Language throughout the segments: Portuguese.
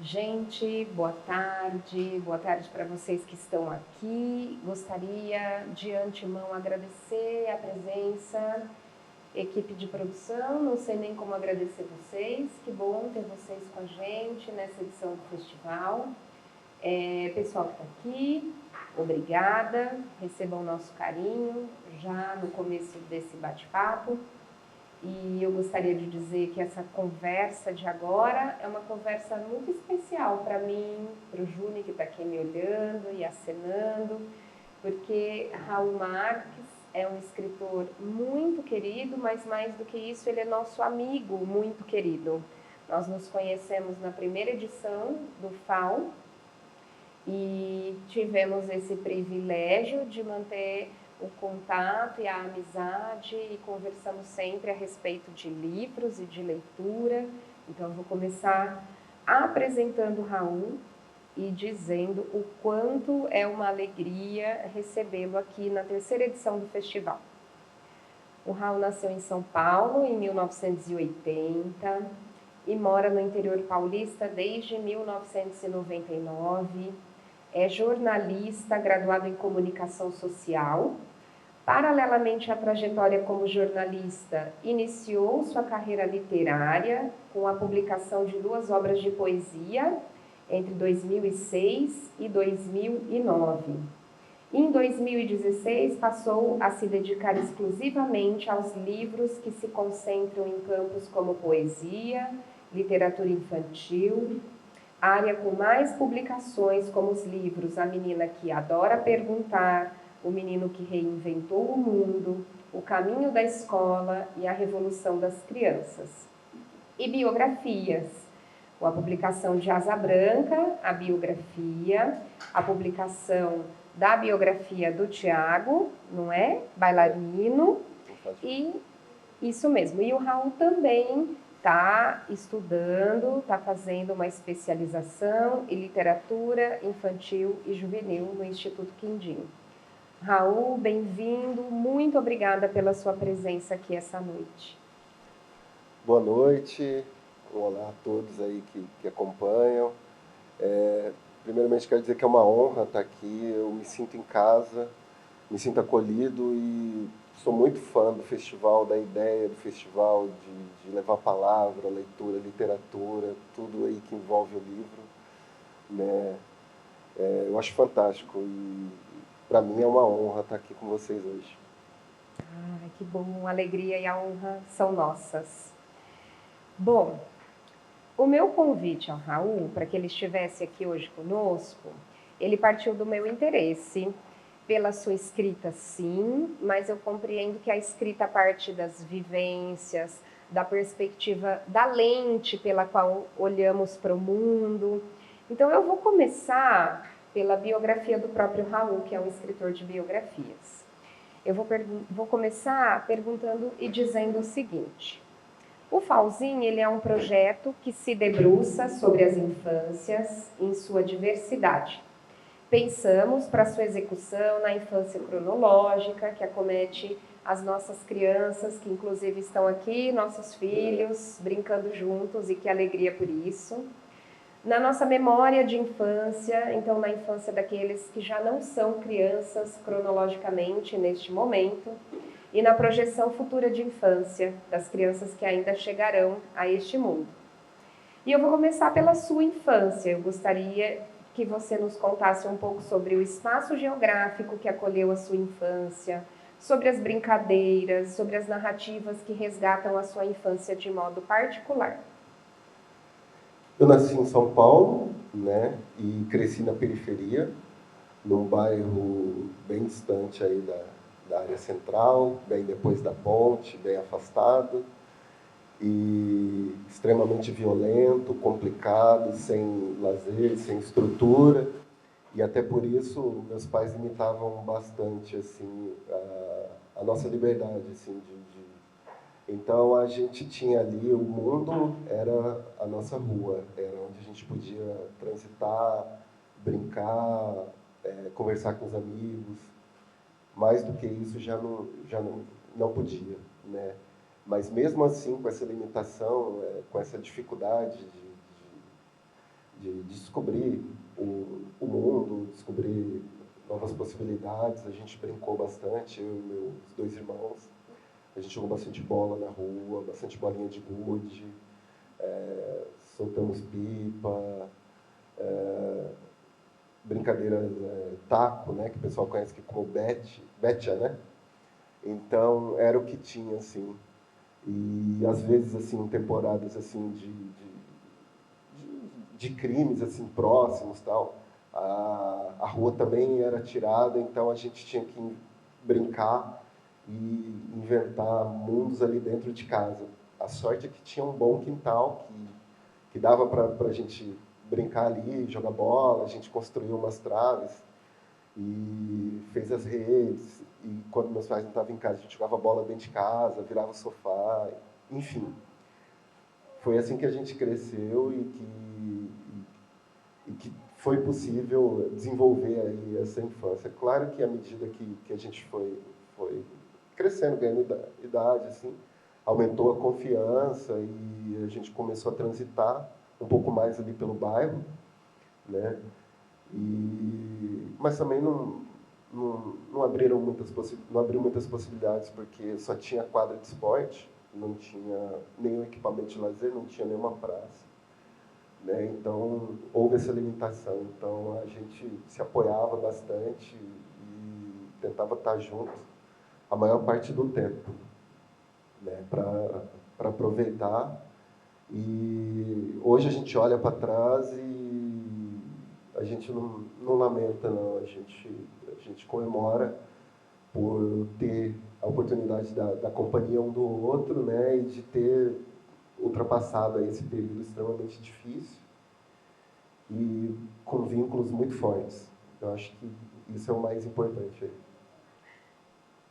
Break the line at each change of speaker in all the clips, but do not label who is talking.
Gente, boa tarde para vocês que estão aqui. Gostaria de antemão agradecer a presença, equipe de produção, não sei nem como agradecer vocês, que bom ter vocês com a gente nessa edição do festival. Pessoal que está aqui, obrigada, recebam o nosso carinho já no começo desse bate-papo. E eu gostaria de dizer que essa conversa de agora é uma conversa muito especial para mim, para o Júnior que está aqui me olhando e acenando, porque Raul Marques é um escritor muito querido, mas mais do que isso, ele é nosso amigo muito querido. Nós nos conhecemos na primeira edição do FAO e tivemos esse privilégio de manter o contato e a amizade e conversamos sempre a respeito de livros e de leitura. Então eu vou começar apresentando o Raul e dizendo o quanto é uma alegria recebê-lo aqui na terceira edição do festival. O Raul nasceu em São Paulo em 1980 e mora no interior paulista desde 1999. É jornalista, graduado em comunicação social. Paralelamente à trajetória como jornalista, iniciou sua carreira literária com a publicação de 2 obras de poesia entre 2006 e 2009. Em 2016, passou a se dedicar exclusivamente aos livros que se concentram em campos como poesia, literatura infantil, área com mais publicações como os livros A Menina que Adora Perguntar, O Menino que Reinventou o Mundo, O Caminho da Escola e A Revolução das Crianças. E biografias, com a publicação de Asa Branca, a biografia, a publicação da biografia do Tiago, não é? Bailarino, e isso mesmo. E o Raul também está estudando, está fazendo uma especialização em literatura infantil e juvenil no Instituto Quindinho. Raul, bem-vindo, muito obrigada pela sua presença aqui essa noite.
Boa noite, olá a todos aí que acompanham. Primeiramente quero dizer que é uma honra estar aqui, eu me sinto em casa, me sinto acolhido e sou muito fã do festival, da ideia do festival, de levar palavra, leitura, literatura, tudo aí que envolve o livro, né? Eu acho fantástico e para mim é uma honra estar aqui com vocês hoje.
Ai, que bom, a alegria e a honra são nossas. Bom, o meu convite ao Raul, para que ele estivesse aqui hoje conosco, ele partiu do meu interesse pela sua escrita, sim, mas eu compreendo que a escrita parte das vivências, da perspectiva, da lente pela qual olhamos para o mundo. Então eu vou começar pela biografia do próprio Raul, que é um escritor de biografias. Eu vou começar perguntando e dizendo o seguinte: o Fauzinho, ele é um projeto que se debruça sobre as infâncias em sua diversidade. Pensamos para sua execução na infância cronológica, que acomete as nossas crianças, que inclusive estão aqui, nossos filhos, brincando juntos, e que alegria por isso. Na nossa memória de infância, então na infância daqueles que já não são crianças cronologicamente neste momento, e na projeção futura de infância das crianças que ainda chegarão a este mundo. E eu vou começar pela sua infância. Eu gostaria que você nos contasse um pouco sobre o espaço geográfico que acolheu a sua infância, sobre as brincadeiras, sobre as narrativas que resgatam a sua infância de modo particular.
Eu nasci em São Paulo, né, e cresci na periferia, num bairro bem distante aí da área central, bem depois da ponte, bem afastado, e extremamente violento, complicado, sem lazer, sem estrutura, e até por isso meus pais limitavam bastante assim a nossa liberdade, assim, então a gente tinha ali, o mundo era a nossa rua, era onde a gente podia transitar, brincar, conversar com os amigos. Mais do que isso já não podia, né? Mas mesmo assim, com essa limitação, com essa dificuldade de descobrir o mundo, descobrir novas possibilidades. A gente brincou bastante, eu e meus 2 irmãos. A gente jogou bastante bola na rua, bastante bolinha de gude, soltamos pipa, brincadeiras, taco, né, que o pessoal conhece aqui como betia, né? Então, era o que tinha, assim. E, às vezes, assim, temporadas, assim, de crimes, assim, próximos, tal, a rua também era tirada, então a gente tinha que brincar e inventar mundos ali dentro de casa. A sorte é que tinha um bom quintal, que dava para a gente brincar ali, jogar bola, a gente construiu umas traves e fez as redes. E quando meus pais não estavam em casa, a gente jogava bola dentro de casa, virava sofá, enfim. Foi assim que a gente cresceu e que foi possível desenvolver aí essa infância. Claro que à medida que a gente foi crescendo, ganhando idade, assim, aumentou a confiança e a gente começou a transitar um pouco mais ali pelo bairro, né? Mas também não abriu muitas possibilidades, porque só tinha quadra de esporte, não tinha nenhum equipamento de lazer, não tinha nenhuma praça, né? Então, houve essa limitação. Então, a gente se apoiava bastante e tentava estar junto a maior parte do tempo, né? Para aproveitar. E hoje a gente olha para trás e a gente não lamenta, não. A gente comemora por ter a oportunidade da companhia um do outro, né? E de ter ultrapassado aí esse período extremamente difícil e com vínculos muito fortes. Eu acho que isso é o mais importante aí.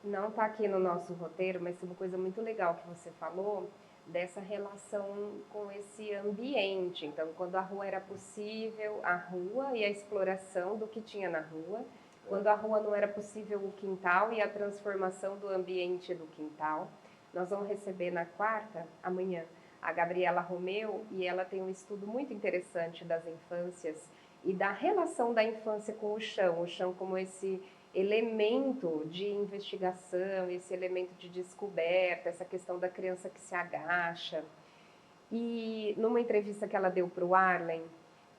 Não está aqui no nosso roteiro, mas é uma coisa muito legal que você falou, dessa relação com esse ambiente. Então, quando a rua era possível, a rua e a exploração do que tinha na rua. Quando a rua não era possível, o quintal e a transformação do ambiente do quintal. Nós vamos receber na quarta, amanhã, a Gabriela Romeu, e ela tem um estudo muito interessante das infâncias e da relação da infância com o chão como esse elemento de investigação, esse elemento de descoberta, essa questão da criança que se agacha. E numa entrevista que ela deu para o Arlen,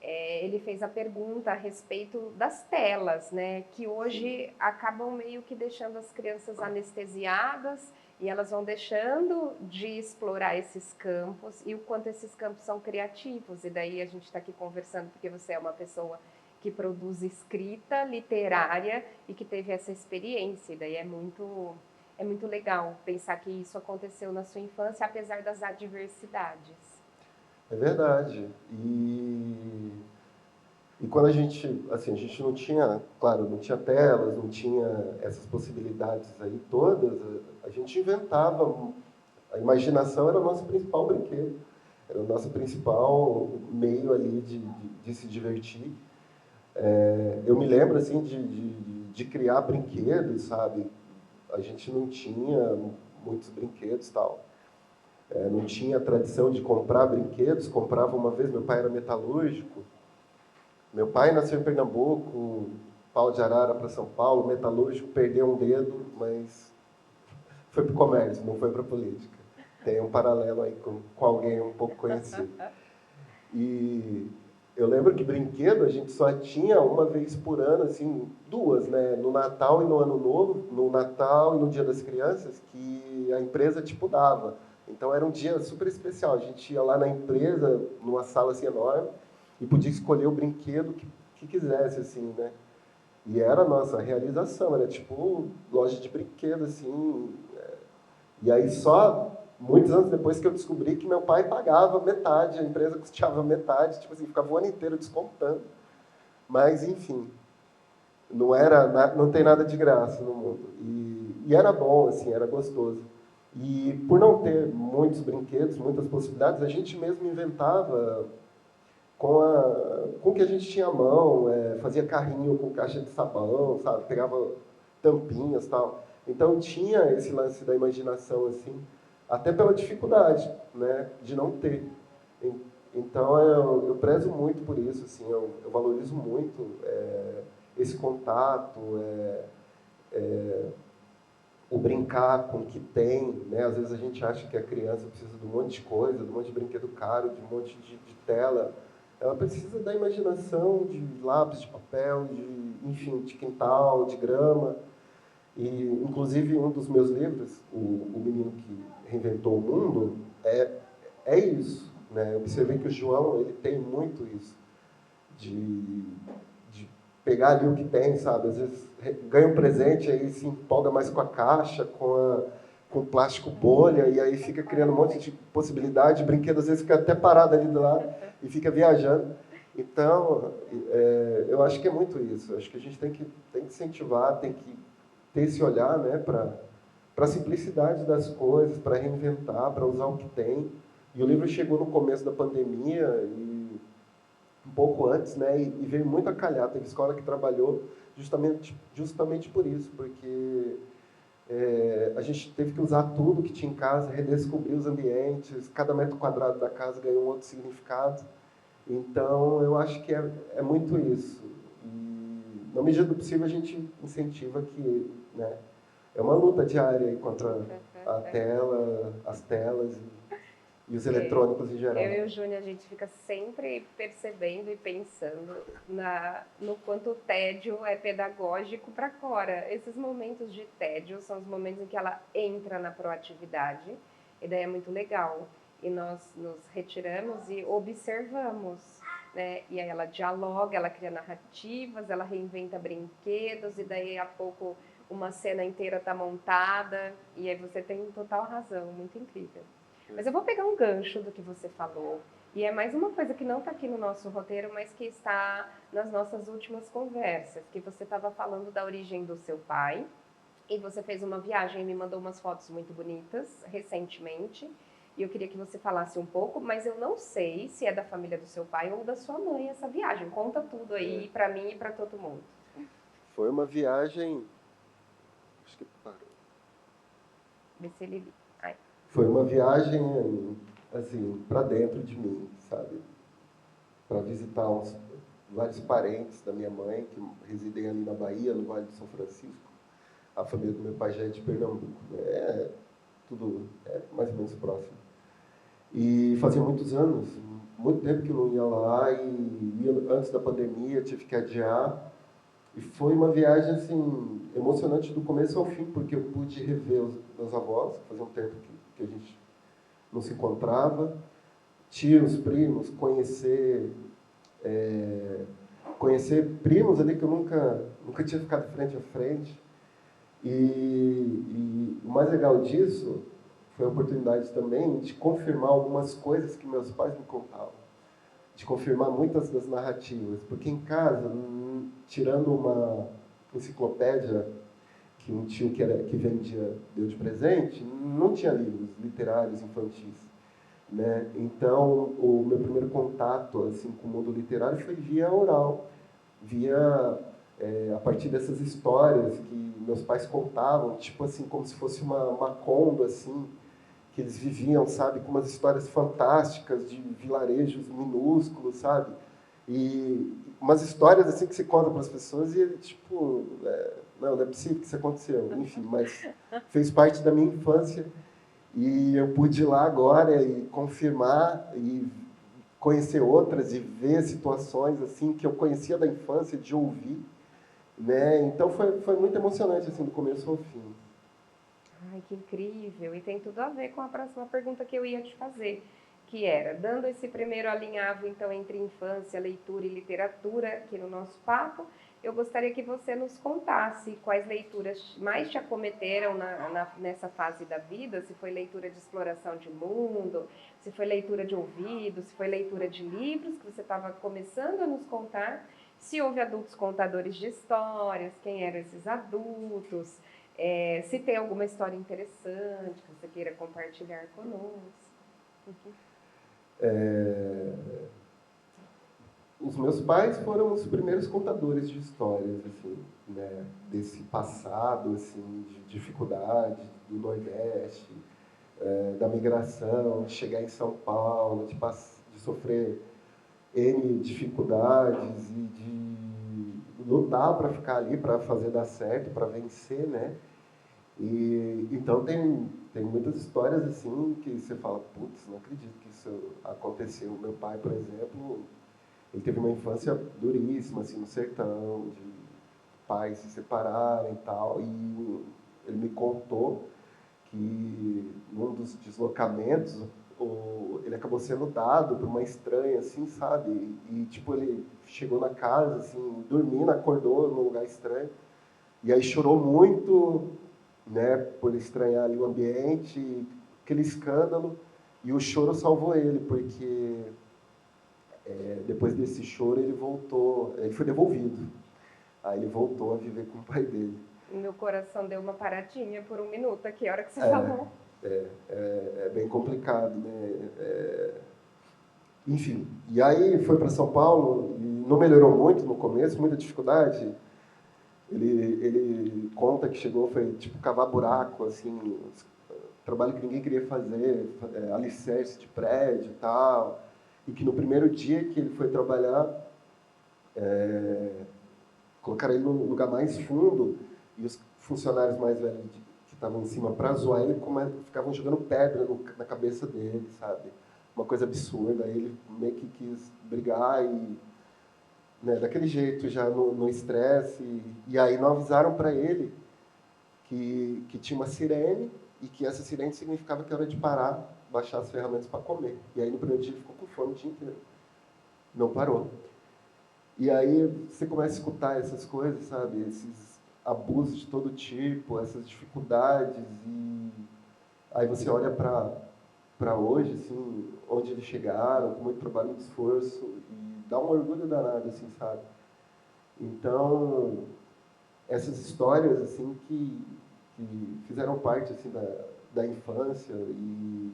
ele fez a pergunta a respeito das telas, né, que hoje acabam meio que deixando as crianças anestesiadas e elas vão deixando de explorar esses campos e o quanto esses campos são criativos. E daí a gente está aqui conversando porque você é uma pessoa que produz escrita literária e que teve essa experiência. E daí é muito legal pensar que isso aconteceu na sua infância, apesar das adversidades.
É verdade. E quando a gente não tinha, claro, não tinha telas, não tinha essas possibilidades aí todas, a gente inventava. A imaginação era o nosso principal brinquedo, era o nosso principal meio ali de se divertir. Eu me lembro, assim, de criar brinquedos, sabe? A gente não tinha muitos brinquedos e tal. Não tinha a tradição de comprar brinquedos, comprava uma vez, meu pai era metalúrgico. Meu pai nasceu em Pernambuco, pau de arara para São Paulo, metalúrgico, perdeu um dedo, mas foi para o comércio, não foi para a política. Tem um paralelo aí com alguém um pouco conhecido. E eu lembro que brinquedo a gente só tinha uma vez por ano, assim, 2, né? No Natal e no Ano Novo, no Natal e no Dia das Crianças, que a empresa tipo dava. Então era um dia super especial. A gente ia lá na empresa, numa sala assim enorme, e podia escolher o brinquedo que quisesse, assim, né? E era a nossa realização, era tipo loja de brinquedo, assim. E aí só muitos anos depois que eu descobri que meu pai pagava metade, a empresa custeava metade, tipo assim, ficava o ano inteiro descontando. Mas, enfim, não tem nada de graça no mundo. E era bom, assim, era gostoso. E por não ter muitos brinquedos, muitas possibilidades, a gente mesmo inventava com o que a gente tinha à mão, fazia carrinho com caixa de sabão, sabe? Pegava tampinhas e tal. Então tinha esse lance da imaginação, assim, até pela dificuldade, né, de não ter. Então, eu prezo muito por isso, assim, eu valorizo muito esse contato, o brincar com o que tem, né? Às vezes a gente acha que a criança precisa de um monte de coisa, de um monte de brinquedo caro, de um monte de tela. Ela precisa da imaginação, de lápis, de papel, enfim, de quintal, de grama. E, inclusive, um dos meus livros, o Menino que Reinventou o Mundo, é isso. Né? Eu observei que o João ele tem muito isso, de, de pegar ali o que tem, sabe? Às vezes ganha um presente, aí se empolga mais com a caixa, com o plástico bolha, e aí fica criando um monte de possibilidade, o brinquedo às vezes fica até parado ali do lado e fica viajando. Então, eu acho que é muito isso. Eu acho que a gente tem que incentivar, tem que ter esse olhar, né, para a simplicidade das coisas, para reinventar, para usar o que tem. E o livro chegou no começo da pandemia, e um pouco antes, né, e veio muito a calhar. Teve escola que trabalhou justamente por isso, porque a gente teve que usar tudo que tinha em casa, redescobrir os ambientes, cada metro quadrado da casa ganhou um outro significado. Então, eu acho que é muito isso. E, na medida do possível, a gente incentiva que, né, é uma luta diária aí contra a tela, as telas e os eletrônicos em geral.
Eu e o Júnior, a gente fica sempre percebendo e pensando no quanto o tédio é pedagógico para a Cora. Esses momentos de tédio são os momentos em que ela entra na proatividade, e daí é muito legal. E nós nos retiramos e observamos, né? E aí ela dialoga, ela cria narrativas, ela reinventa brinquedos, e daí a pouco uma cena inteira está montada, e aí você tem total razão, muito incrível. Mas eu vou pegar um gancho do que você falou, e é mais uma coisa que não está aqui no nosso roteiro, mas que está nas nossas últimas conversas, que você estava falando da origem do seu pai, e você fez uma viagem e me mandou umas fotos muito bonitas recentemente, e eu queria que você falasse um pouco, mas eu não sei se é da família do seu pai ou da sua mãe essa viagem. Conta tudo aí para mim e para todo mundo.
Foi uma viagem... Acho que parou.
Vê se ele... Ai.
Foi uma viagem, assim, para dentro de mim, sabe? Para visitar vários parentes da minha mãe, que residem ali na Bahia, no Vale do São Francisco. A família do meu pai já é de Pernambuco, né? Tudo mais ou menos próximo. E fazia muitos anos, muito tempo que eu não ia lá, e antes da pandemia tive que adiar. E foi uma viagem, assim, emocionante do começo ao fim, porque eu pude rever os meus avós, fazia um tempo que a gente não se encontrava, tios, primos, conhecer primos ali que eu nunca tinha ficado frente a frente. E o mais legal disso foi a oportunidade também de confirmar algumas coisas que meus pais me contavam, de confirmar muitas das narrativas, porque em casa, tirando uma enciclopédia que um tio que vendia deu de presente, não tinha livros literários infantis. Né? Então, o meu primeiro contato assim, com o mundo literário foi via oral, a partir dessas histórias que meus pais contavam, tipo assim, como se fosse uma Macondo, assim, que eles viviam, sabe, com umas histórias fantásticas de vilarejos minúsculos, sabe? E umas histórias assim que se conta para as pessoas e tipo, não é possível que isso aconteceu. Enfim, mas fez parte da minha infância e eu pude ir lá agora e confirmar e conhecer outras e ver situações assim que eu conhecia da infância, de ouvir, né? Então foi muito emocionante assim do começo ao fim.
Ai, que incrível! E tem tudo a ver com a próxima pergunta que eu ia te fazer, que era, dando esse primeiro alinhavo, então, entre infância, leitura e literatura aqui no nosso papo, eu gostaria que você nos contasse quais leituras mais te acometeram nessa fase da vida, se foi leitura de exploração de mundo, se foi leitura de ouvido, se foi leitura de livros que você estava começando a nos contar, se houve adultos contadores de histórias, quem eram esses adultos, se tem alguma história interessante que você queira compartilhar conosco.
Os meus pais foram os primeiros contadores de histórias, assim, né? Desse passado, assim, de dificuldade do Nordeste, da migração, de chegar em São Paulo, de sofrer N dificuldades e de lutar para ficar ali, para fazer dar certo, para vencer, né? E então tem muitas histórias assim que você fala, putz, não acredito que isso aconteceu. Meu pai, por exemplo, ele teve uma infância duríssima, assim, no sertão, de pais se separarem e tal, e ele me contou que num dos deslocamentos ele acabou sendo dado por uma estranha, assim, sabe? E, tipo, ele chegou na casa, assim, dormindo, acordou num lugar estranho, e aí chorou muito, né, por estranhar ali o ambiente, aquele escândalo, e o choro salvou ele, porque depois desse choro ele voltou, ele foi devolvido. Aí ele voltou a viver com o pai dele.
Meu coração deu uma paradinha por um minuto aqui, a hora que você falou.
É bem complicado, né? Enfim, e aí foi para São Paulo e não melhorou muito no começo, muita dificuldade. Ele conta que chegou, foi tipo cavar buraco, assim, trabalho que ninguém queria fazer, alicerce de prédio e tal. E que no primeiro dia que ele foi trabalhar, colocaram ele no lugar mais fundo e os funcionários mais velhos que estavam em cima para zoar ele ficavam jogando pedra na cabeça dele, sabe? Uma coisa absurda. Aí ele meio que quis brigar e, né, daquele jeito, já no estresse. E aí não avisaram para ele que tinha uma sirene e que essa sirene significava que era hora de parar, baixar as ferramentas para comer. E aí no primeiro dia ele ficou com fome o dia inteiro. Não parou. E aí você começa a escutar essas coisas, sabe? Esses abusos de todo tipo, essas dificuldades. E aí você olha para hoje, assim, onde eles chegaram, com muito trabalho e muito esforço, e dá um orgulho danado, assim, sabe? Então, essas histórias, assim, que fizeram parte, assim, da infância e,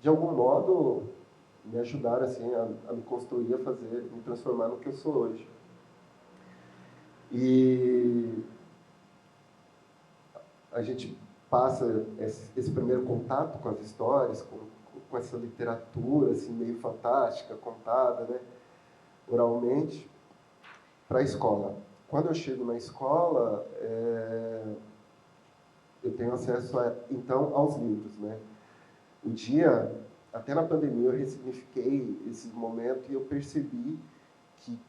de algum modo, me ajudaram, assim, a me construir, a fazer, me transformar no que eu sou hoje. E a gente passa esse primeiro contato com as histórias, com essa literatura, assim, meio fantástica, contada, né, oralmente, para a escola. Quando eu chego na escola, eu tenho acesso, então, aos livros, né. O dia, até na pandemia, eu ressignifiquei esse momento e eu percebi que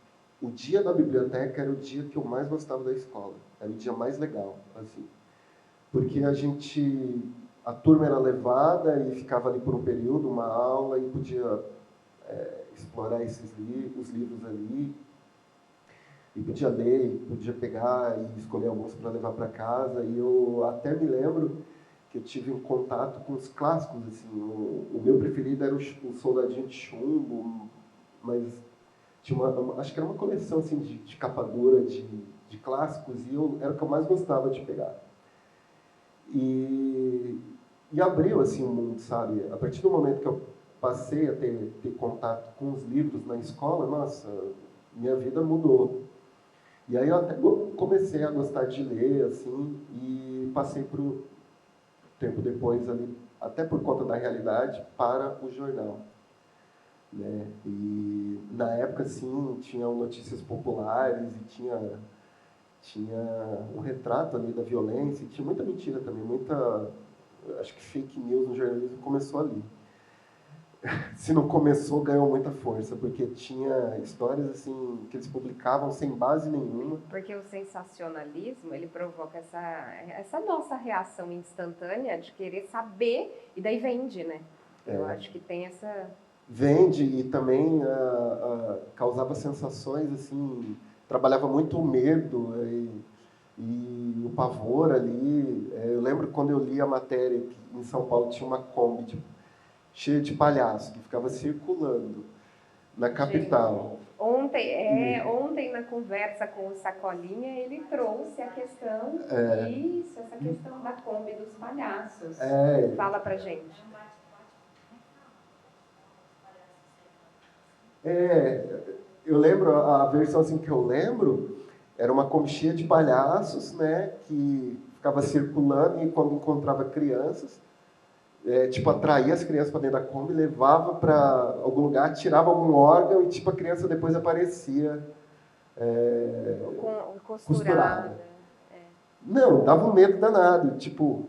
o dia da biblioteca era o dia que eu mais gostava da escola. Era o dia mais legal, assim. Porque a turma era levada e ficava ali por um período, uma aula, e podia explorar os livros ali, e podia ler, e podia pegar e escolher alguns para levar para casa. E eu até me lembro que eu tive um contato com os clássicos, assim. O meu preferido era o Soldadinho de Chumbo, mas tinha acho que era uma coleção assim, de capa dura de clássicos, e era o que eu mais gostava de pegar. E abriu assim o mundo, sabe? A partir do momento que eu passei a ter contato com os livros na escola, nossa, minha vida mudou. E aí eu até comecei a gostar de ler, assim, e passei para o tempo depois ali, até por conta da realidade, para o jornal, né? E na época, sim, tinham notícias populares e tinha um retrato ali da violência, e tinha muita mentira também, acho que fake news no jornalismo começou ali. Se não começou, ganhou muita força, porque tinha histórias assim que eles publicavam sem base nenhuma.
Porque o sensacionalismo, ele provoca essa nossa reação instantânea de querer saber, e daí vende, né? Eu acho que tem essa...
Vende, e também causava sensações, assim, trabalhava muito o medo e o pavor ali. Eu lembro quando eu li a matéria que em São Paulo tinha uma Kombi cheia de palhaço que ficava circulando na capital.
Gente, ontem na conversa com o Sacolinha, ele trouxe a questão, essa questão da Kombi dos palhaços. Fala pra gente.
Eu lembro, a versão assim que eu lembro, era uma Kombi cheia de palhaços, né, que ficava circulando, e quando encontrava crianças, tipo, atraía as crianças para dentro da Kombi, levava para algum lugar, tirava algum órgão e, tipo, a criança depois aparecia
Costurada.
Não, dava um medo danado, tipo...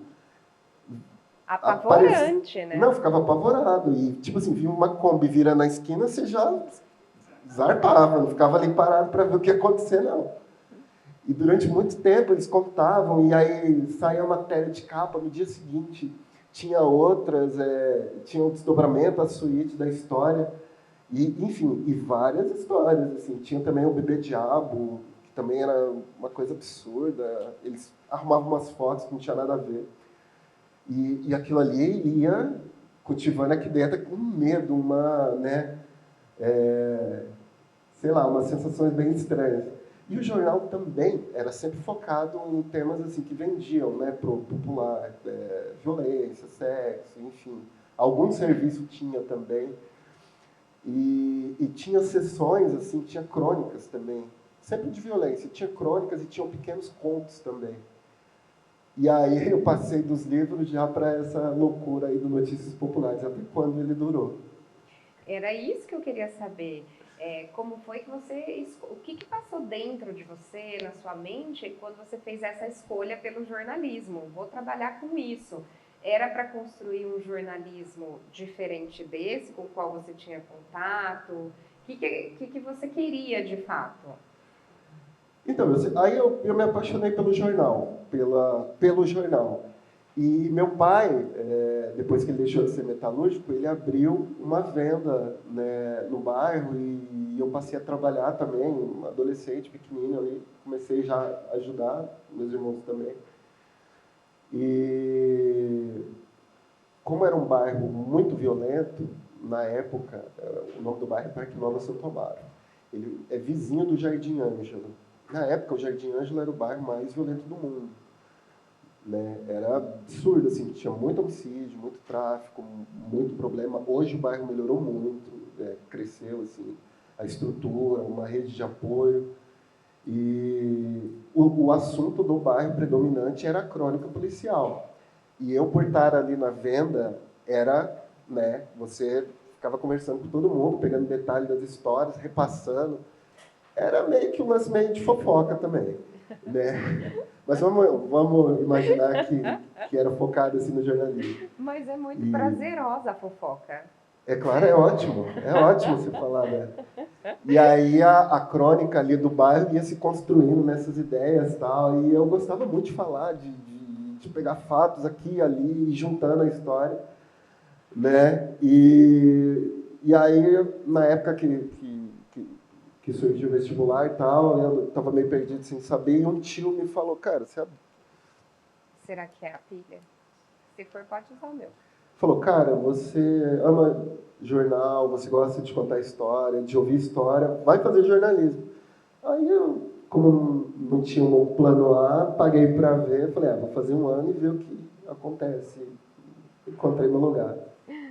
Apavorante, né?
Não, ficava apavorado. E, tipo assim, via uma Kombi virando na esquina, você já zarpava, não ficava ali parado para ver o que ia acontecer, não. E durante muito tempo eles contavam, e aí saía a matéria de capa, no dia seguinte tinha outras, tinha um desdobramento, a suíte da história, e, enfim, e várias histórias, assim. Tinha também o Bebê Diabo, que também era uma coisa absurda, eles arrumavam umas fotos que não tinha nada a ver. E aquilo ali ia cultivando aqui dentro um medo, sei lá, umas sensações bem estranhas. E o jornal também era sempre focado em temas assim que vendiam, né, pro popular, violência, sexo, enfim. Algum serviço tinha também. E tinha sessões, assim, tinha crônicas também. Sempre de violência. Tinha crônicas e tinham pequenos contos também. E aí eu passei dos livros já para essa loucura aí do Notícias Populares, até quando ele durou.
Era isso que eu queria saber. Como foi que você... O que passou dentro de você, na sua mente, quando você fez essa escolha pelo jornalismo? Vou trabalhar com isso. Era para construir um jornalismo diferente desse, com o qual você tinha contato? O que você queria, de fato?
Então, aí eu me apaixonei pelo jornal, pelo jornal. E meu pai, depois que ele deixou de ser metalúrgico, ele abriu uma venda, né, no bairro e eu passei a trabalhar também, um adolescente pequenino ali, comecei já a ajudar, meus irmãos também. E como era um bairro muito violento, na época, o nome do bairro é Parque Nova Santo Amaro. Ele é vizinho do Jardim Ângelo. Na época, o Jardim Ângelo era o bairro mais violento do mundo. Né? Era absurdo, assim, tinha muito homicídio, muito tráfico, muito problema. Hoje o bairro melhorou muito, cresceu, assim, a estrutura, uma rede de apoio. E o assunto do bairro predominante era a crônica policial. E eu, por estar ali na venda, era, né, você ficava conversando com todo mundo, pegando detalhes das histórias, repassando. Era meio que um lance meio de fofoca também, né? Mas vamos imaginar que era focado assim no jornalismo.
Mas é muito prazerosa a fofoca.
É claro, é ótimo você falar, né? E aí a crônica ali do bairro ia se construindo nessas ideias e tal, e eu gostava muito de falar, de pegar fatos aqui e ali, e juntando a história, né? E aí, na época que surgiu o vestibular e tal, eu estava meio perdido sem saber, e um tio me falou, cara,
Será que é a pilha? Se for, pode usar o meu.
Falou, cara, você ama jornal, você gosta de contar história, de ouvir história, vai fazer jornalismo. Aí eu, como não tinha um plano A, paguei para ver, falei, vou fazer um ano e ver o que acontece. Encontrei meu lugar,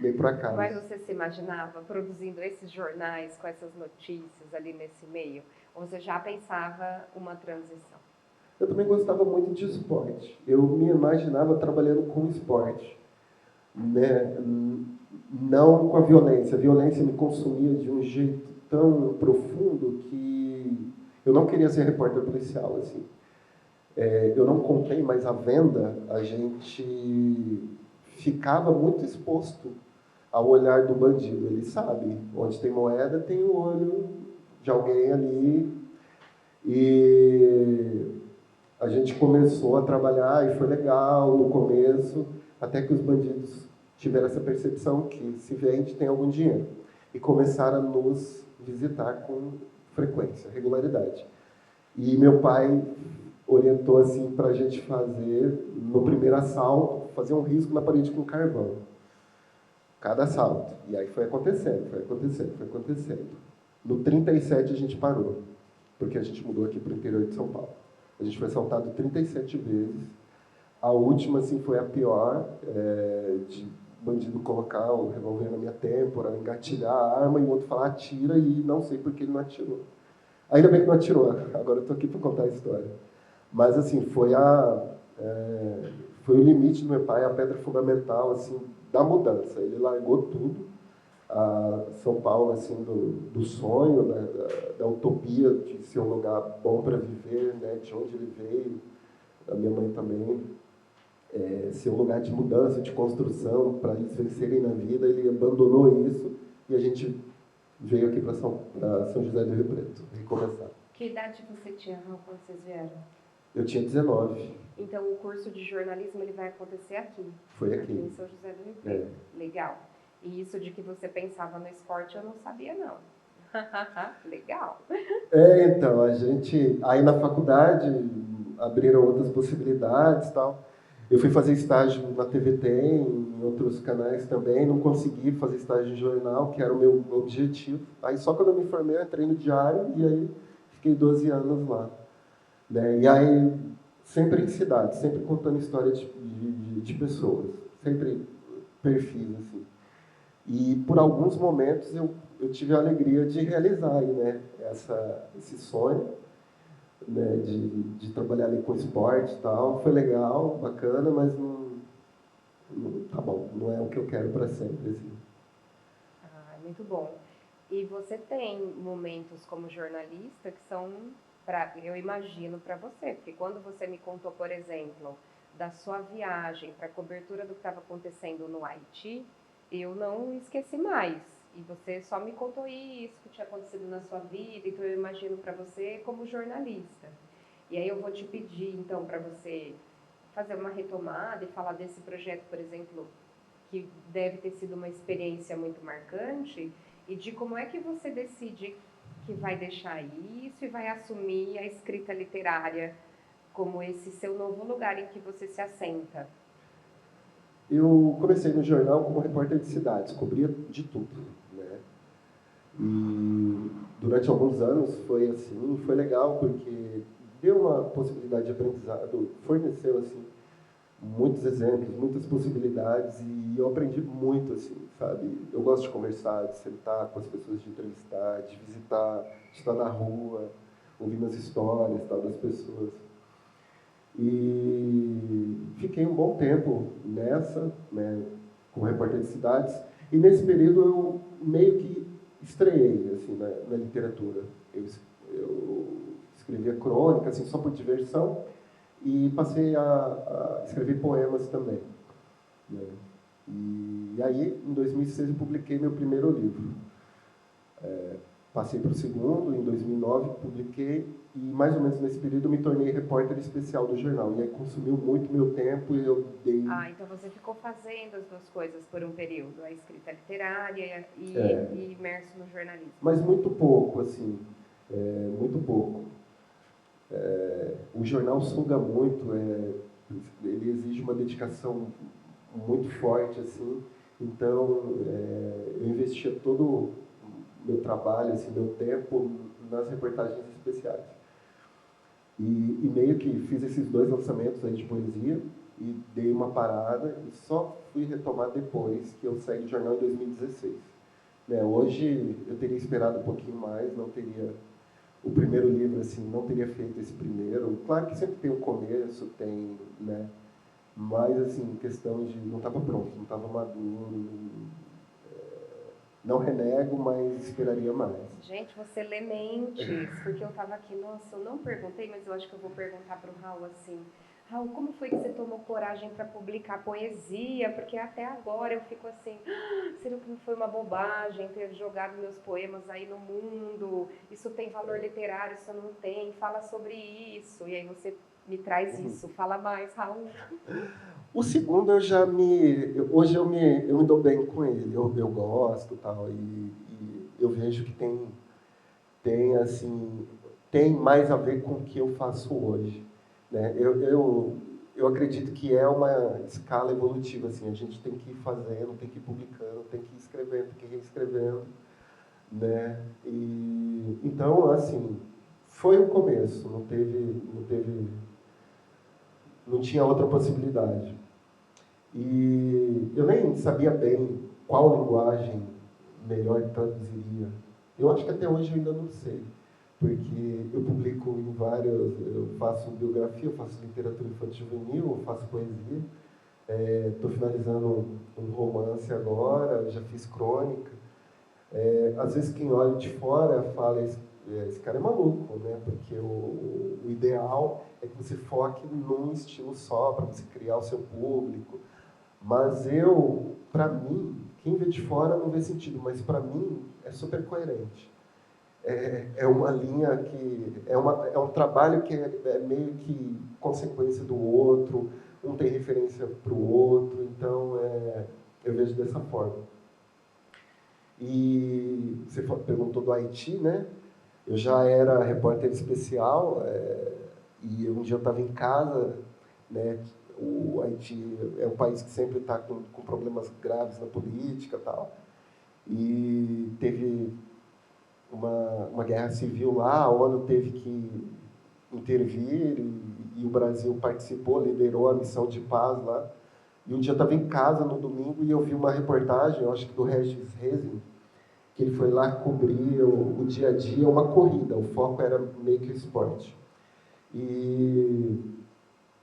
meio por acaso.
Mas você se imaginava produzindo esses jornais com essas notícias ali nesse meio? Ou você já pensava uma transição?
Eu também gostava muito de esporte. Eu me imaginava trabalhando com esporte. Né? Não com a violência. A violência me consumia de um jeito tão profundo que eu não queria ser repórter policial. Assim. Eu não contei, mas à venda a gente ficava muito exposto ao olhar do bandido. Ele sabe, onde tem moeda tem o olho de alguém ali. E a gente começou a trabalhar e foi legal no começo, até que os bandidos tiveram essa percepção que se vende tem algum dinheiro. E começaram a nos visitar com frequência, regularidade. E meu pai orientou assim para a gente fazer, no primeiro assalto, fazer um risco na parede com carvão. Cada assalto. E aí foi acontecendo. No 37 a gente parou, porque a gente mudou aqui para o interior de São Paulo. A gente foi assaltado 37 vezes. A última, assim, foi a pior, de bandido colocar o revólver na minha têmpora, engatilhar a arma e o outro falar atira e não sei por que ele não atirou. Ainda bem que não atirou, agora eu estou aqui para contar a história. Mas, assim, foi o limite do meu pai, a pedra fundamental, assim, da mudança. Ele largou tudo, a São Paulo, assim, do sonho, da utopia de ser um lugar bom para viver, né, de onde ele veio, a minha mãe também, ser um lugar de mudança, de construção, para eles vencerem na vida. Ele abandonou isso e a gente veio aqui para São José do Rio Preto, recomeçar.
Que idade você tinha, Raul, quando vocês vieram?
Eu tinha 19.
Então, o curso de jornalismo ele vai acontecer aqui?
Foi aqui.
Em São José do Rio Preto. Legal. E isso de que você pensava no esporte, eu não sabia, não. Legal.
Então, a gente... Aí na faculdade abriram outras possibilidades e tal. Eu fui fazer estágio na TVT, em outros canais também. Não consegui fazer estágio em jornal, que era o meu objetivo. Aí só quando eu me formei, eu entrei no Diário e aí fiquei 12 anos lá. Né? E aí, sempre em cidade, sempre contando história de pessoas. Sempre perfis, assim. E por alguns momentos eu tive a alegria de realizar aí, né, esse sonho, né, de trabalhar ali com esporte e tal. Foi legal, bacana, mas não tá bom, não é o que eu quero para sempre. Assim.
Muito bom. E você tem momentos como jornalista que são, eu imagino, para você, porque quando você me contou, por exemplo, da sua viagem para a cobertura do que estava acontecendo no Haiti, eu não esqueci mais. E você só me contou isso que tinha acontecido na sua vida, então eu imagino para você como jornalista. E aí eu vou te pedir, então, para você fazer uma retomada e falar desse projeto, por exemplo, que deve ter sido uma experiência muito marcante, e de como é que você decide que vai deixar isso e vai assumir a escrita literária como esse seu novo lugar em que você se assenta.
Eu comecei no jornal como repórter de cidades, cobria de tudo, né? E durante alguns anos foi assim, foi legal porque deu uma possibilidade de aprendizado, forneceu assim muitos exemplos, muitas possibilidades e eu aprendi muito assim, sabe? Eu gosto de conversar, de sentar com as pessoas, de entrevistar, de visitar, de estar na rua, ouvindo as histórias, tal, das pessoas. E fiquei um bom tempo nessa, né, como repórter de cidades. E nesse período eu meio que estreiei assim, na literatura. Eu escrevia crônica, assim, só por diversão, e passei a escrever poemas também. Né? E aí, em 2006, eu publiquei meu primeiro livro. Passei para o segundo, em 2009 publiquei, e mais ou menos nesse período eu me tornei repórter especial do jornal. E aí consumiu muito meu tempo e eu dei...
Então você ficou fazendo as duas coisas por um período, a escrita literária e imerso no jornalismo.
Mas muito pouco, assim, muito pouco. O jornal suga muito, ele exige uma dedicação muito forte, assim, então eu investia todo o meu trabalho, assim, meu tempo nas reportagens especiais. E meio que fiz esses 2 lançamentos aí de poesia e dei uma parada e só fui retomar depois que eu saí do jornal em 2016. Né, hoje eu teria esperado um pouquinho mais, não teria... O primeiro livro, assim, não teria feito esse primeiro. Claro que sempre tem um começo, tem, né? Mas, assim, questão de... Não estava pronto, não estava maduro. Não renego, mas esperaria mais.
Gente, você lê mentes, porque eu estava aqui, nossa, eu não perguntei, mas eu acho que eu vou perguntar para o Raul assim... Raul, como foi que você tomou coragem para publicar poesia? Porque até agora eu fico assim, será que não foi uma bobagem ter jogado meus poemas aí no mundo? Isso tem valor literário, isso não tem, fala sobre isso. E aí você me traz isso, fala mais, Raul.
O segundo hoje eu me dou bem com ele, eu gosto tal, e eu vejo que tem mais a ver com o que eu faço hoje. Né? Eu acredito que é uma escala evolutiva, assim, a gente tem que ir fazendo, tem que ir publicando, tem que ir escrevendo, tem que ir reescrevendo, né? E, então, assim, foi o começo, não tinha outra possibilidade. E eu nem sabia bem qual linguagem melhor traduziria. Eu acho que até hoje eu ainda não sei. Porque eu publico eu faço biografia, eu faço literatura infantil juvenil, eu faço poesia, Estou finalizando um romance agora, já fiz crônica. Às vezes quem olha de fora fala, esse cara é maluco, né? Porque o ideal é que você foque num estilo só, para você criar o seu público. Mas para mim, quem vê de fora não vê sentido, mas para mim é super coerente. É uma linha que... É um trabalho que é meio que consequência do outro, um tem referência para o outro, então eu vejo dessa forma. E você perguntou do Haiti, né? Eu já era repórter especial, e um dia eu estava em casa, né? O Haiti é um país que sempre está com problemas graves na política e tal. E teve uma guerra civil lá, a ONU teve que intervir e o Brasil participou, liderou a missão de paz lá. E um dia eu estava em casa no domingo e eu vi uma reportagem, eu acho que do Regis Rezin, que ele foi lá cobrir o dia a dia, uma corrida, o foco era meio que esporte. E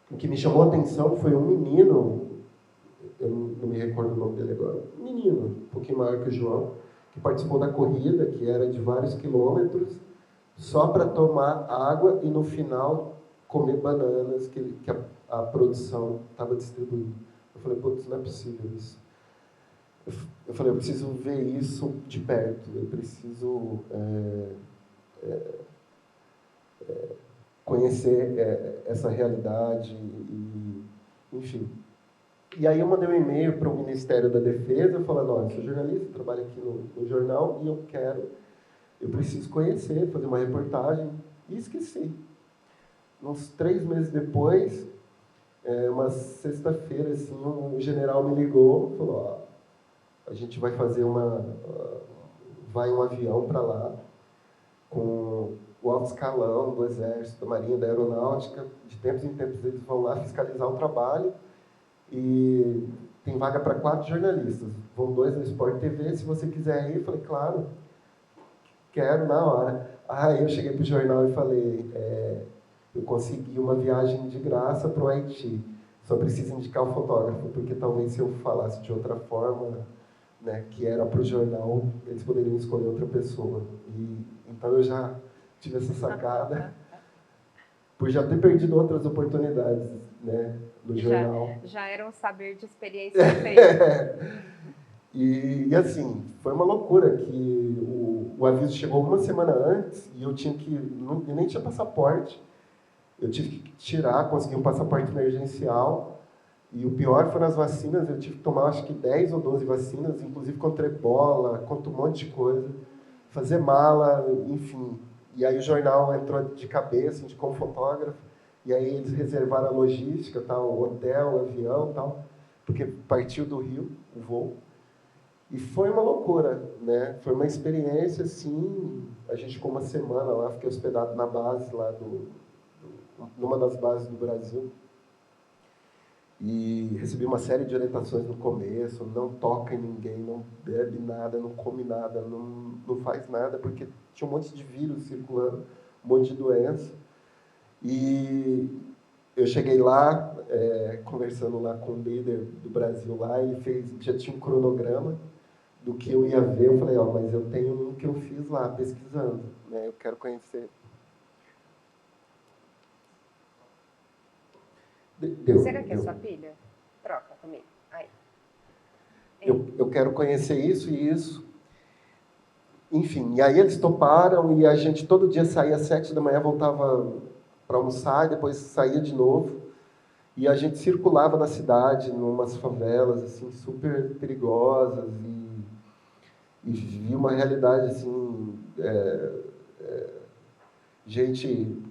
o que me chamou a atenção foi um menino, eu não me recordo o nome dele agora, um menino, um pouquinho maior que o João, que participou da corrida, que era de vários quilômetros, só para tomar água e no final comer bananas que a produção estava distribuindo. Eu falei, putz, não é possível isso. Eu falei, eu preciso ver isso de perto, eu preciso conhecer essa realidade, enfim. E aí eu mandei um e-mail para o Ministério da Defesa falando, olha, eu sou jornalista, trabalho aqui no jornal e eu preciso conhecer, fazer uma reportagem, e esqueci. Uns 3 meses depois, uma sexta-feira, assim, um general me ligou e falou, ó, a gente vai fazer vai um avião para lá, com o alto escalão do Exército, da Marinha, da Aeronáutica, de tempos em tempos eles vão lá fiscalizar o trabalho, e tem vaga para 4 jornalistas, vão 2 no Sport TV, se você quiser ir, eu falei, claro, quero, na hora. Aí eu cheguei para o jornal e falei, eu consegui uma viagem de graça para o Haiti, só preciso indicar o fotógrafo, porque talvez se eu falasse de outra forma, né, que era para o jornal, eles poderiam escolher outra pessoa. Então eu já tive essa sacada, por já ter perdido outras oportunidades, né, no jornal.
Já era um saber de experiência feita.
E assim, foi uma loucura que o aviso chegou uma semana antes e eu nem tinha passaporte. Eu tive que tirar, consegui um passaporte emergencial. E o pior foram as vacinas, eu tive que tomar acho que 10 ou 12 vacinas, inclusive contra ebola, contra um monte de coisa. Fazer mala, enfim. E aí o jornal entrou de cabeça, indicou um fotógrafo. E aí eles reservaram a logística, tal, o hotel, o avião, tal, porque partiu do Rio o voo. E foi uma loucura, né? Foi uma experiência, assim, a gente ficou uma semana lá, fiquei hospedado na base lá numa das bases do Brasil. E recebi uma série de orientações no começo, não toca em ninguém, não bebe nada, não come nada, não faz nada, porque tinha um monte de vírus circulando, um monte de doença. E eu cheguei lá, conversando lá com o líder do Brasil lá, ele já tinha um cronograma do que eu ia ver. Eu falei, mas eu tenho um que eu fiz lá, pesquisando, né? Eu quero conhecer.
Será que é sua pilha? Troca comigo. Aí.
Eu quero conhecer isso e isso. Enfim, e aí eles toparam e a gente todo dia saía às 7 da manhã, voltava para almoçar e depois saía de novo. E a gente circulava na cidade, numas favelas assim, super perigosas e via uma realidade assim, gente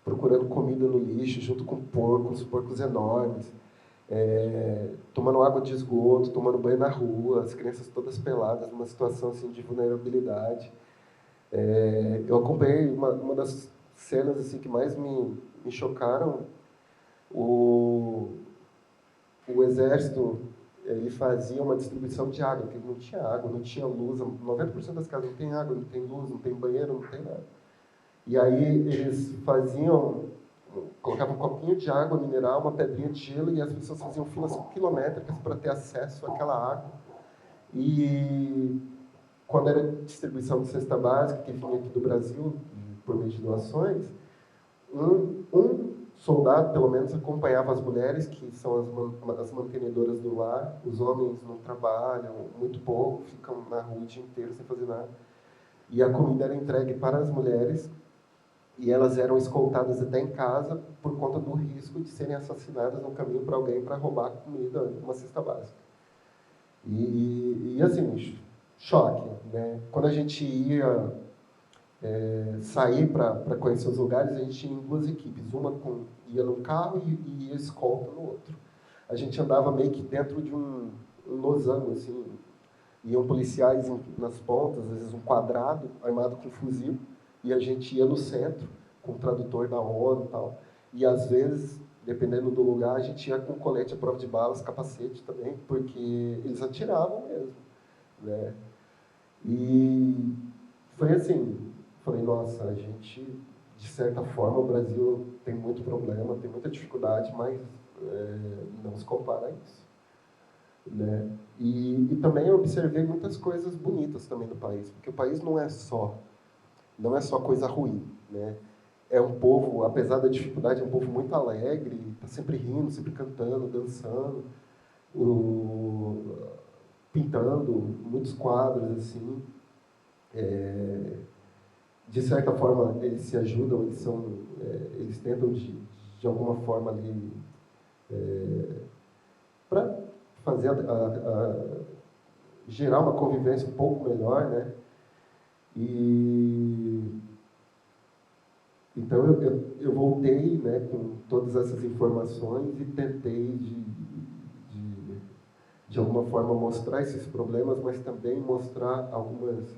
procurando comida no lixo, junto com porcos enormes, tomando água de esgoto, tomando banho na rua, as crianças todas peladas, numa situação assim, de vulnerabilidade. Eu acompanhei uma das cenas assim, que mais me chocaram. O exército ele fazia uma distribuição de água, porque não tinha água, não tinha luz, 90% das casas não tem água, não tem luz, não tem banheiro, não tem nada. E aí eles faziam colocava um copinho de água mineral, uma pedrinha de gelo, e as pessoas faziam filas quilométricas para ter acesso àquela água. E quando era distribuição de cesta básica, que vinha aqui do Brasil, por meio de doações, um soldado, pelo menos, acompanhava as mulheres, que são as mantenedoras do lar. Os homens não trabalham, muito pouco, ficam na rua o dia inteiro sem fazer nada. E a comida era entregue para as mulheres, e elas eram escoltadas até em casa por conta do risco de serem assassinadas no caminho para alguém para roubar comida, uma cesta básica. E assim, choque, né? Quando a gente ia sair para conhecer os lugares, a gente ia em duas equipes. Uma ia num carro e ia escolta no outro. A gente andava meio que dentro de um losango, assim. Iam policiais nas pontas, às vezes um quadrado armado com fuzil, e a gente ia no centro com o tradutor da ONU e tal. E às vezes, dependendo do lugar, a gente ia com colete à prova de balas, capacete também, porque eles atiravam mesmo, né? E foi assim, falei, nossa, a gente, de certa forma, o Brasil tem muito problema, tem muita dificuldade, mas não se compara a isso, né? E também eu observei muitas coisas bonitas também do país, porque o país não é só coisa ruim, né? É um povo, apesar da dificuldade, é um povo muito alegre, está sempre rindo, sempre cantando, dançando, pintando, muitos quadros assim. De certa forma, eles se ajudam, eles tentam de alguma forma ali para fazer gerar uma convivência um pouco melhor, né? E então eu voltei, né, com todas essas informações e tentei de alguma forma mostrar esses problemas, mas também mostrar algumas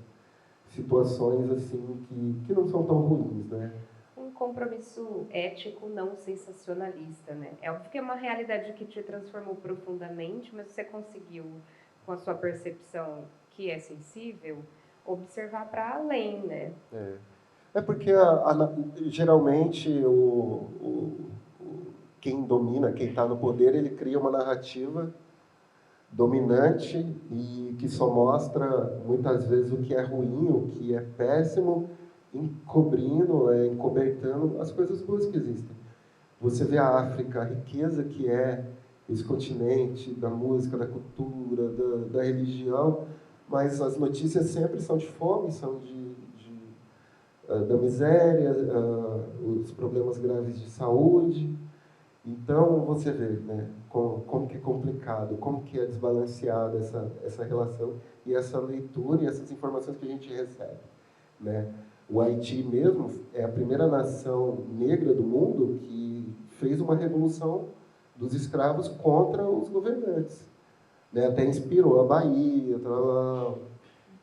situações assim que não são tão ruins, né?
Um compromisso ético não sensacionalista, né? É óbvio que é uma realidade que te transformou profundamente, mas você conseguiu, com a sua percepção que é sensível, observar para além, né?
É porque geralmente quem domina, quem está no poder, ele cria uma narrativa dominante e que só mostra muitas vezes o que é ruim, o que é péssimo, encobertando as coisas boas que existem. Você vê a África, a riqueza que é esse continente da música, da cultura, da religião, mas as notícias sempre são de fome, são da miséria, os problemas graves de saúde. Então, você vê, né, como que é complicado, como que é desbalanceada essa relação e essa leitura e essas informações que a gente recebe, né? O Haiti mesmo é a primeira nação negra do mundo que fez uma revolução dos escravos contra os governantes, né? Até inspirou a Bahia,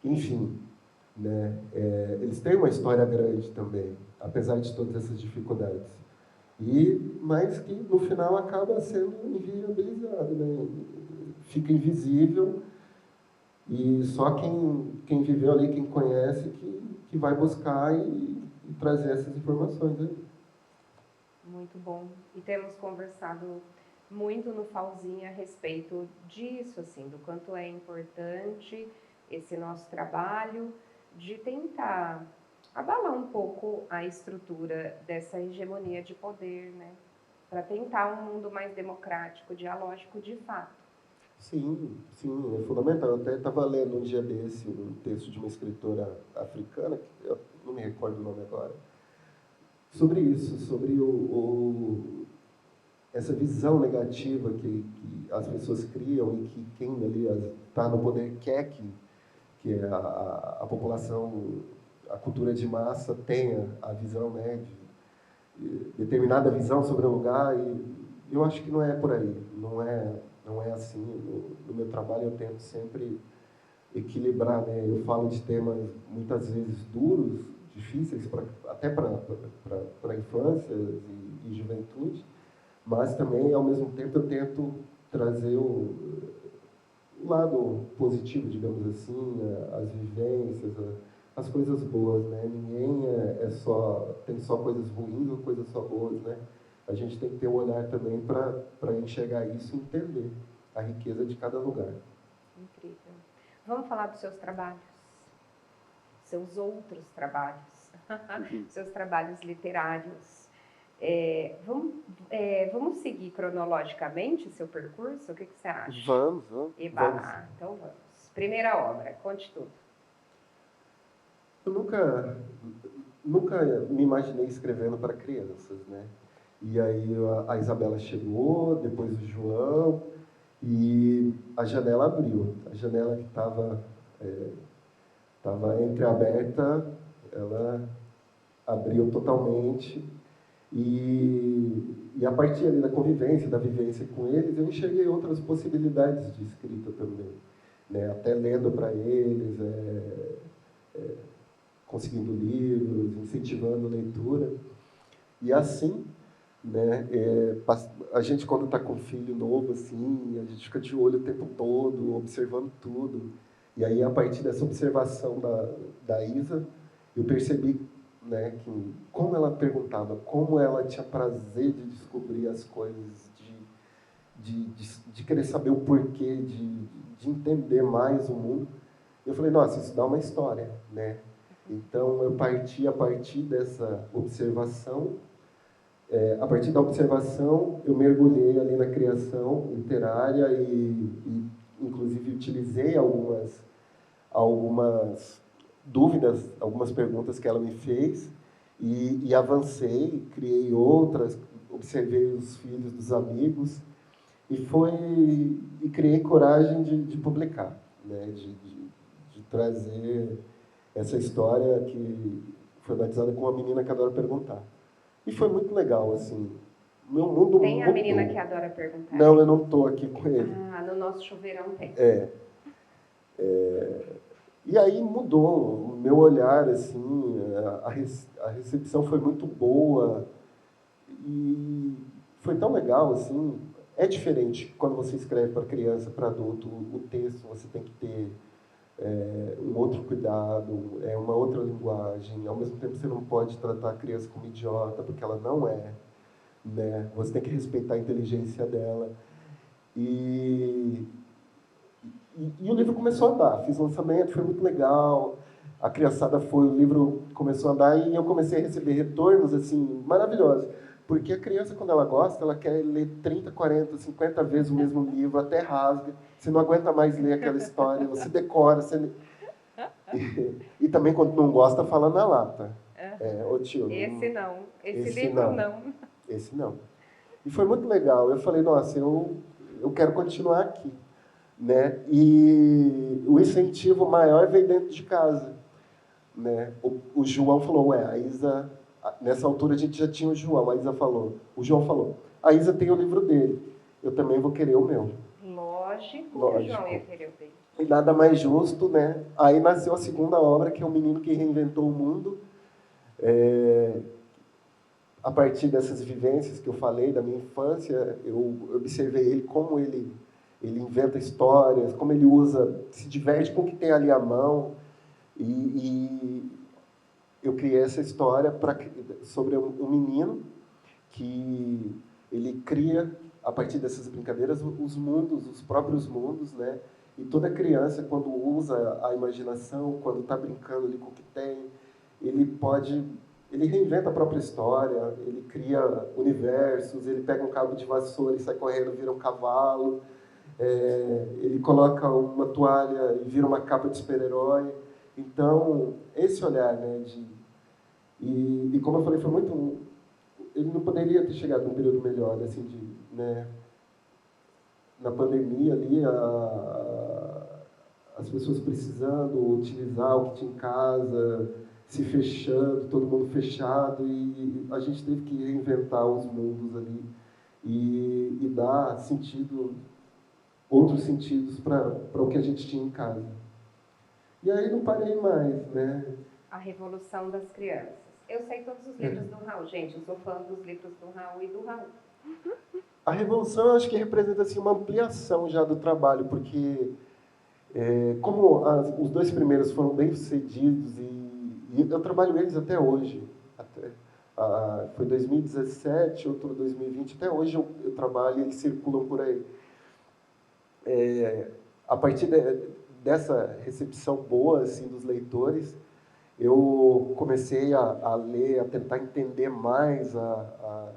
enfim, né? Eles têm uma história grande também, apesar de todas essas dificuldades. Mas que no final acaba sendo inviabilizado, né? Fica invisível e só quem viveu ali, quem conhece, que vai buscar e trazer essas informações aí.
Muito bom. E temos conversado muito no Falzinha a respeito disso, assim, do quanto é importante esse nosso trabalho de tentar abalar um pouco a estrutura dessa hegemonia de poder, né? Para tentar um mundo mais democrático, dialógico de fato.
Sim, sim, é fundamental. Eu até estava lendo um dia desse um texto de uma escritora africana, que eu não me recordo o nome agora, sobre isso, sobre essa visão negativa que as pessoas criam e que quem ali está no poder quer que a população, a cultura de massa tenha a visão, né, de determinada visão sobre o lugar, e eu acho que não é por aí, não é assim. No meu trabalho eu tento sempre equilibrar, né? Eu falo de temas muitas vezes duros, difíceis até para infância e juventude, mas também ao mesmo tempo eu tento trazer o lado positivo, digamos assim, as vivências, as coisas boas, né? Ninguém tem só coisas ruins ou coisas só boas, né? a gente tem que ter um olhar também para enxergar isso e entender a riqueza de cada lugar.
Incrível. Vamos falar dos seus trabalhos, seus outros trabalhos, seus trabalhos literários. Vamos seguir cronologicamente seu percurso? O que você acha?
Vamos.
Então vamos. Primeira obra, conte tudo.
Eu nunca me imaginei escrevendo para crianças, né? E aí a Isabela chegou, depois o João, e a janela abriu. A janela que estava entreaberta, ela abriu totalmente. E a partir ali da convivência, da vivência com eles, eu enxerguei outras possibilidades de escrita também, né? Até lendo para eles, conseguindo livros, incentivando a leitura. E assim, né, a gente quando está com um filho novo, assim, a gente fica de olho o tempo todo, observando tudo. E aí, a partir dessa observação da Isa, eu percebi, né, que como ela perguntava, como ela tinha prazer de descobrir as coisas, de querer saber o porquê, de entender mais o mundo. Eu falei, nossa, isso dá uma história, né? Então, eu parti a partir dessa observação. A partir da observação, eu mergulhei ali na criação literária e inclusive, utilizei algumas dúvidas, algumas perguntas que ela me fez e avancei, criei outras, observei os filhos dos amigos e criei coragem de publicar, né? De trazer essa história que foi batizada com uma menina que adora perguntar. E foi muito legal, assim. Meu mundo
tem
mudou.
A menina que adora perguntar?
Não, eu não estou aqui com ele.
No nosso chuveirão tem.
E aí mudou o meu olhar, assim, a recepção foi muito boa e foi tão legal, assim. É diferente quando você escreve para criança, para adulto, o texto você tem que ter um outro cuidado, uma outra linguagem. Ao mesmo tempo, você não pode tratar a criança como idiota, porque ela não é, né? Você tem que respeitar a inteligência dela. E o livro começou a andar. Fiz o lançamento, foi muito legal. A criançada foi, o livro começou a andar e eu comecei a receber retornos assim maravilhosos. Porque a criança, quando ela gosta, ela quer ler 30, 40, 50 vezes o mesmo livro, até rasga. Você não aguenta mais ler aquela história, você decora. E também, quando não gosta, fala na lata. Ô tio,
esse não. Esse livro não.
Esse não. E foi muito legal. Eu falei, nossa, eu quero continuar aqui, né? E o incentivo maior veio dentro de casa, né? O João falou, a Isa... Nessa altura a gente já tinha o João, a Isa falou. O João falou, a Isa tem o livro dele, eu também vou querer o meu.
Lógico. Que o João ia querer o dele.
E nada mais justo, né? Aí nasceu a segunda obra, que é O Menino que Reinventou o Mundo. A partir dessas vivências que eu falei da minha infância, eu observei ele, como ele inventa histórias, como ele se diverte com o que tem ali à mão. E eu criei essa história sobre um menino que ele cria, a partir dessas brincadeiras, os mundos, os próprios mundos, né? E toda criança, quando usa a imaginação, quando está brincando ali com o que tem, ele reinventa a própria história, ele cria universos, ele pega um cabo de vassoura e sai correndo, vira um cavalo, ele coloca uma toalha e vira uma capa de super-herói. Então, esse olhar, né, e como eu falei, foi muito... Ele não poderia ter chegado num período melhor, assim, né, na pandemia ali, as pessoas precisando utilizar o que tinha em casa, se fechando, todo mundo fechado, e a gente teve que reinventar os mundos ali e dar sentido, outros sentidos para o que a gente tinha em casa. E aí não parei mais, né?
A Revolução das Crianças. Eu sei todos os livros do Raul, gente, eu sou fã dos livros do Raul e do Raul.
A Revolução, eu acho que representa assim, uma ampliação já do trabalho, porque como os dois primeiros foram bem sucedidos e eu trabalho eles até hoje, Foi 2017, outro 2020, até hoje eu trabalho e eles circulam por aí. A partir dessa recepção boa assim, dos leitores, eu comecei a ler, a tentar entender mais a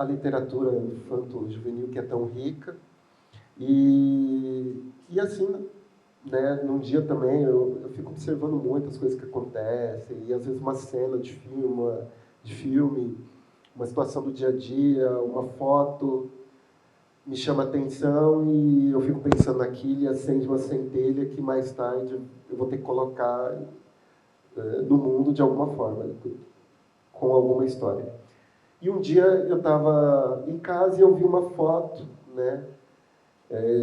literatura infanto-juvenil, que é tão rica. E assim, né, num dia também, eu fico observando muitas coisas que acontecem, e às vezes uma cena de filme, uma situação do dia a dia, uma foto me chama a atenção e eu fico pensando naquilo e acende uma centelha que mais tarde eu vou ter que colocar no mundo de alguma forma, com alguma história. E um dia eu estava em casa e eu vi uma foto, né,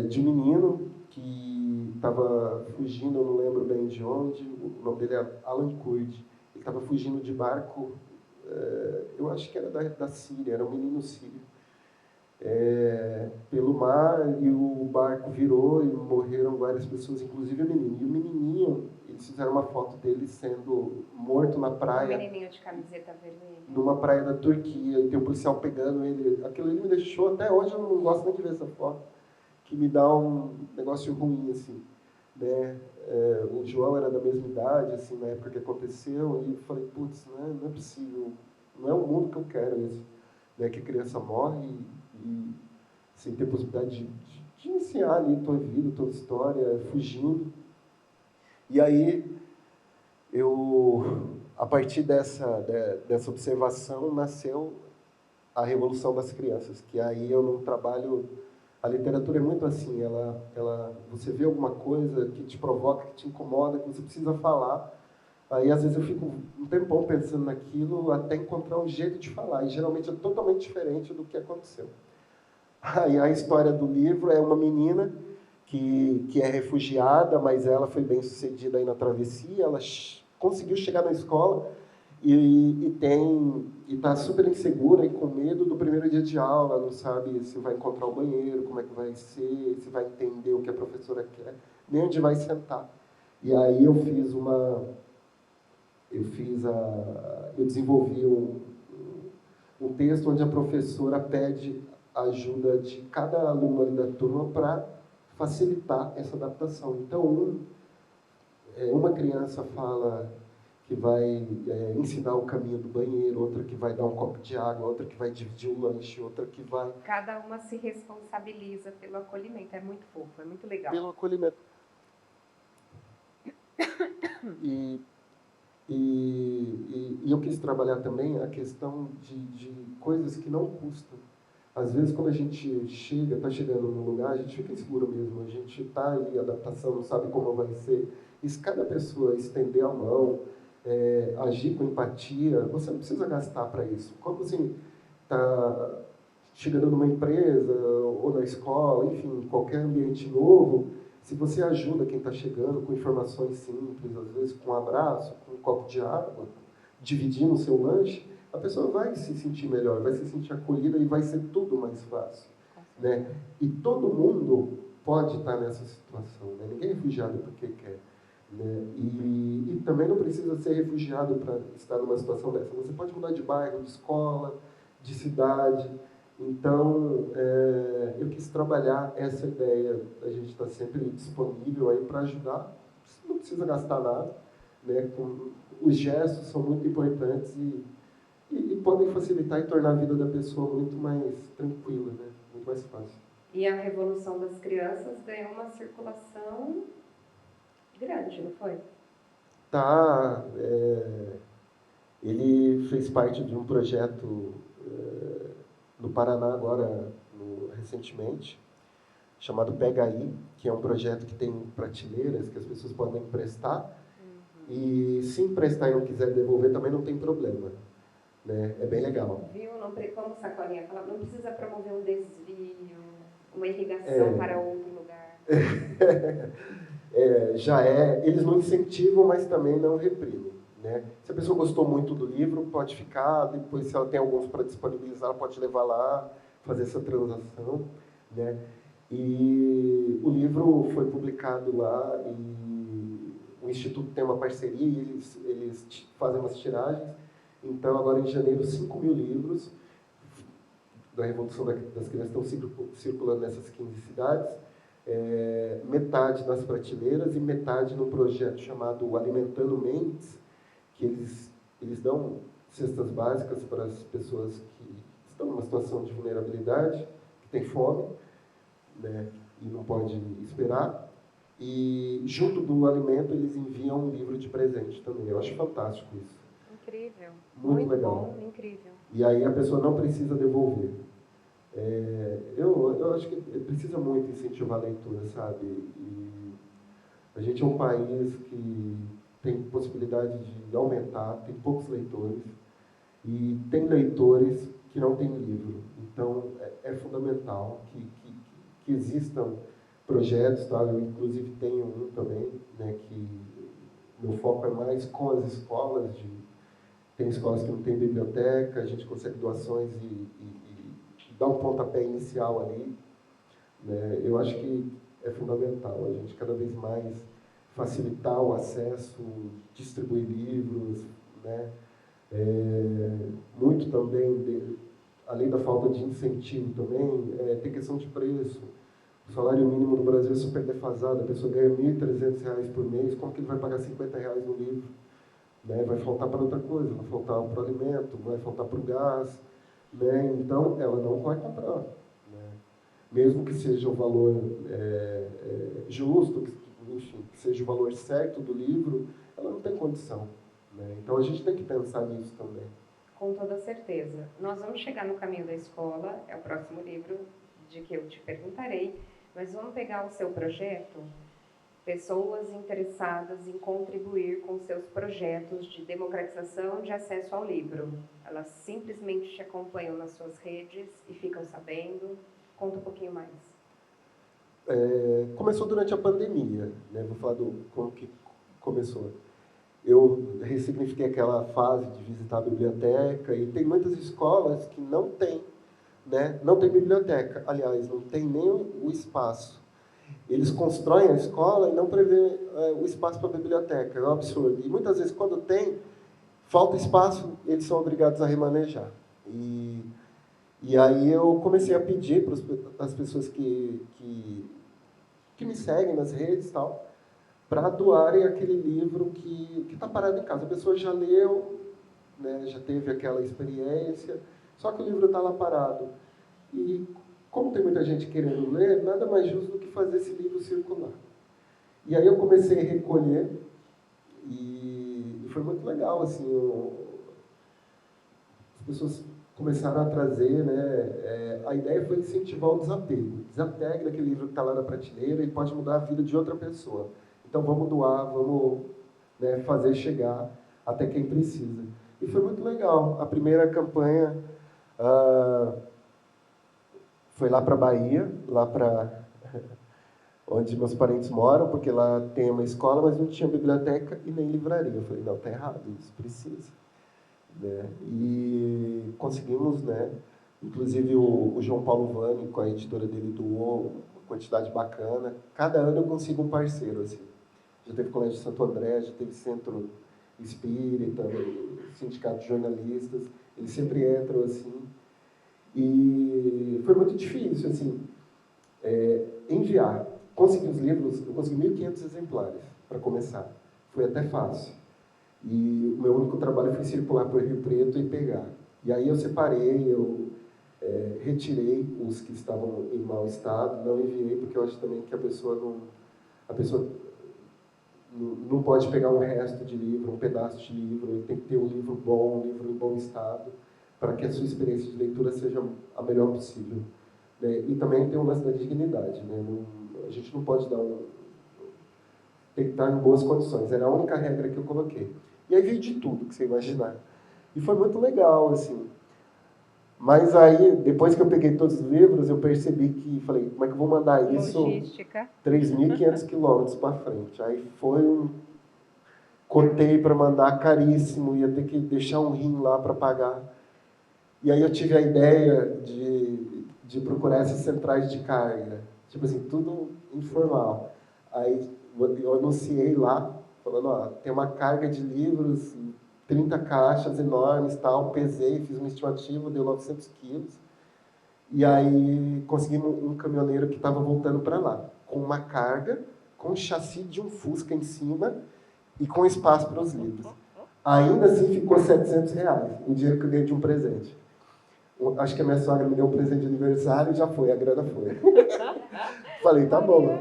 de um menino que estava fugindo, eu não lembro bem de onde, o nome dele é Alan Kurd. Ele estava fugindo de barco, eu acho que era da Síria, era um menino sírio, pelo mar, e o barco virou e morreram várias pessoas, inclusive o menino. E o menininho, eles fizeram uma foto dele sendo morto na praia.
Um menininho de camiseta vermelha.
Numa praia da Turquia, e tem um policial pegando ele. Aquilo ali me deixou, até hoje eu não gosto nem de ver essa foto, que me dá um negócio ruim, assim. Né? O João era da mesma idade, assim, na época que aconteceu, e eu falei, putz, não é possível, não é o mundo que eu quero esse, né? Que a criança morre e sem ter possibilidade de iniciar ali tua vida, tua história, fugindo. E aí, a partir dessa observação, nasceu a Revolução das Crianças, que aí eu não trabalho. A literatura é muito assim, você vê alguma coisa que te provoca, que te incomoda, que você precisa falar. Aí, às vezes, eu fico um tempão pensando naquilo até encontrar um jeito de falar. E, geralmente, é totalmente diferente do que aconteceu. Aí, a história do livro é uma menina que é refugiada, mas ela foi bem sucedida aí na travessia. Ela conseguiu chegar na escola e está super insegura e com medo do primeiro dia de aula, não sabe se vai encontrar o banheiro, como é que vai ser, se vai entender o que a professora quer, nem onde vai sentar. E aí eu desenvolvi um texto onde a professora pede a ajuda de cada aluno ali da turma para facilitar essa adaptação. Então, uma criança fala que vai ensinar o caminho do banheiro, outra que vai dar um copo de água, outra que vai dividir o lanche, outra que vai...
Cada uma se responsabiliza pelo acolhimento, é muito fofo, é muito legal.
Pelo acolhimento. E eu quis trabalhar também a questão de coisas que não custam. Às vezes, quando a gente está chegando num lugar, a gente fica inseguro mesmo. A gente está ali, adaptação, não sabe como vai ser. E se cada pessoa estender a mão, agir com empatia, você não precisa gastar para isso. Quando você está chegando numa empresa ou na escola, enfim, qualquer ambiente novo, se você ajuda quem está chegando com informações simples, às vezes com um abraço, com um copo de água, dividindo o seu lanche, a pessoa vai se sentir melhor, vai se sentir acolhida e vai ser tudo mais fácil. Né? E todo mundo pode estar nessa situação. Né? Ninguém é refugiado porque quer. Né? E também não precisa ser refugiado para estar numa situação dessa. Você pode mudar de bairro, de escola, de cidade. Então, eu quis trabalhar essa ideia. A gente está sempre disponível aí para ajudar. Você não precisa gastar nada. Né? Os gestos são muito importantes e podem facilitar e tornar a vida da pessoa muito mais tranquila, né? Muito mais fácil.
E a Revolução das Crianças ganhou uma circulação grande, não foi?
Tá. Ele fez parte de um projeto no Paraná agora, recentemente, chamado Pega Aí, que é um projeto que tem prateleiras que as pessoas podem emprestar. E se emprestar e não quiser devolver, também não tem problema. Né? É bem legal.
Viu? Como o Sacolinha fala, não precisa promover um desvio, uma irrigação para outro lugar.
Eles não incentivam, mas também não reprimem. Né? Se a pessoa gostou muito do livro, pode ficar, depois se ela tem alguns para disponibilizar, ela pode levar lá, fazer essa transação. Né? E o livro foi publicado lá e o Instituto tem uma parceria e eles fazem umas tiragens. Então, agora em janeiro, 5.000 livros da Revolução das Crianças estão circulando nessas 15 cidades, metade nas prateleiras e metade num projeto chamado Alimentando Mentes, que eles dão cestas básicas para as pessoas que estão numa situação de vulnerabilidade, que tem fome, né, e não pode esperar. E, junto do alimento, eles enviam um livro de presente também. Eu acho fantástico isso.
Incrível.
Muito legal.
Bom, incrível.
E aí a pessoa não precisa devolver. Eu acho que precisa muito incentivar a leitura, sabe? E a gente é um país que tem possibilidade de aumentar, tem poucos leitores, e tem leitores que não têm livro. Então, é fundamental que existam projetos, tá? Eu, inclusive, tenho um também, né, que meu foco é mais com as escolas. Tem escolas que não têm biblioteca, a gente consegue doações e dar um pontapé inicial ali. Né? Eu acho que é fundamental a gente cada vez mais facilitar o acesso, distribuir livros, né? Muito também, além da falta de incentivo também, tem questão de preço. O salário mínimo no Brasil é super defasado, a pessoa ganha R$ 1.300 por mês, como que ele vai pagar R$ 50 no livro? Né? Vai faltar para outra coisa, vai faltar para o alimento, vai faltar para o gás, né? Então ela não vai comprar. Né? Mesmo que seja o valor justo, enfim, que seja o valor certo do livro, ela não tem condição. Né? Então a gente tem que pensar nisso também.
Com toda certeza. Nós vamos chegar no caminho da escola, é o próximo livro de que eu te perguntarei, mas vamos pegar o seu projeto, pessoas interessadas em contribuir com seus projetos de democratização de acesso ao livro. Elas simplesmente te acompanham nas suas redes e ficam sabendo. Conta um pouquinho mais.
Começou durante a pandemia, né? Vou falar como que começou. Eu ressignifiquei aquela fase de visitar a biblioteca, e tem muitas escolas que não têm, né? Não tem biblioteca. Aliás, não tem nem o espaço. Eles constroem a escola e não prevê o espaço para a biblioteca. É um absurdo. E muitas vezes, quando tem, falta espaço, eles são obrigados a remanejar. E aí eu comecei a pedir para as pessoas que me seguem nas redes e tal, para doarem aquele livro que está parado em casa. A pessoa já leu, né, já teve aquela experiência, só que o livro está lá parado. E como tem muita gente querendo ler, nada mais justo do que fazer esse livro circular. E aí eu comecei a recolher, e foi muito legal, assim, as pessoas começaram a trazer, né, a ideia foi incentivar o desapego. Desapegue daquele livro que está lá na prateleira e pode mudar a vida de outra pessoa. Então vamos doar, vamos, né, fazer chegar até quem precisa. E foi muito legal. A primeira campanha foi lá para a Bahia, lá para onde meus parentes moram, porque lá tem uma escola, mas não tinha biblioteca e nem livraria. Eu falei, não, está errado, isso precisa. Né? E conseguimos, né? Inclusive o João Paulo Vani, com a editora dele, doou uma quantidade bacana. Cada ano eu consigo um parceiro, assim. Já teve Colégio Santo André, já teve Centro Espírita, Sindicato de Jornalistas, eles sempre entram, assim. E foi muito difícil, assim, enviar. Consegui os livros, eu consegui 1.500 exemplares, para começar. Foi até fácil. E o meu único trabalho foi circular para o Rio Preto e pegar. E aí eu separei, eu retirei os que estavam em mau estado, não enviei, porque eu acho também que a pessoa não pode pegar um resto de livro, um pedaço de livro, ele tem que ter um livro bom, um livro em bom estado, para que a sua experiência de leitura seja a melhor possível. Né? E também tem um lance da dignidade. Né? A gente não pode tem que estar em boas condições. Era a única regra que eu coloquei. E aí veio de tudo que você imaginar. E foi muito legal, assim. Mas aí, depois que eu peguei todos os livros, eu percebi que, falei, como é que eu vou mandar isso?
Logística.
3.500 quilômetros para frente. Aí foi cotei para mandar caríssimo, ia ter que deixar um rim lá para pagar. E aí eu tive a ideia de procurar essas centrais de carga. Tipo assim, tudo informal. Aí eu anunciei lá, falando, ó, tem uma carga de livros 30 caixas enormes, tal, pesei, fiz uma estimativa, deu 900 quilos. E aí conseguimos um caminhoneiro que estava voltando para lá, com uma carga, com o chassi de um Fusca em cima e com espaço para os livros. Ainda assim ficou R$ 700, o dinheiro que eu ganhei de um presente. Acho que a minha sogra me deu um presente de aniversário e já foi, a grana foi. Falei, tá bom.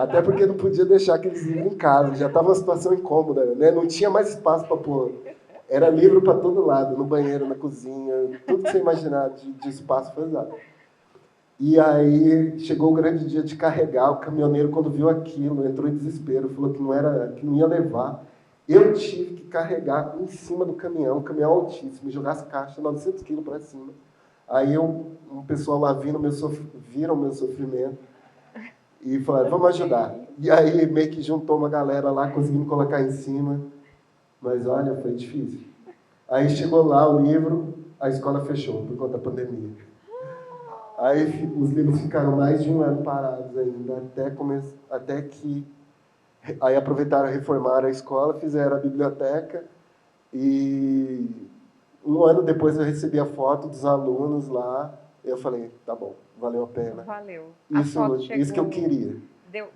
Até porque não podia deixar aqueles livros em casa, já estava uma situação incômoda, né? Não tinha mais espaço para pôr. Era livro para todo lado, no banheiro, na cozinha, tudo que você imaginar de espaço foi usado. E aí chegou o grande dia de carregar, o caminhoneiro quando viu aquilo, entrou em desespero, falou que não ia levar. Eu tive que carregar em cima do caminhão, um caminhão altíssimo, jogar as caixas, 900 quilos para cima. Aí um pessoal lá viram o meu sofrimento e falaram, vamos ajudar. E aí meio que juntou uma galera lá, conseguimos colocar em cima. Mas olha, foi difícil. Aí chegou lá o livro, a escola fechou por conta da pandemia. Aí os livros ficaram mais de um ano parados ainda, até que aí aproveitaram, reformaram a escola, fizeram a biblioteca e um ano depois eu recebi a foto dos alunos lá. Eu falei, tá bom, valeu a pena.
Valeu.
Isso que eu queria.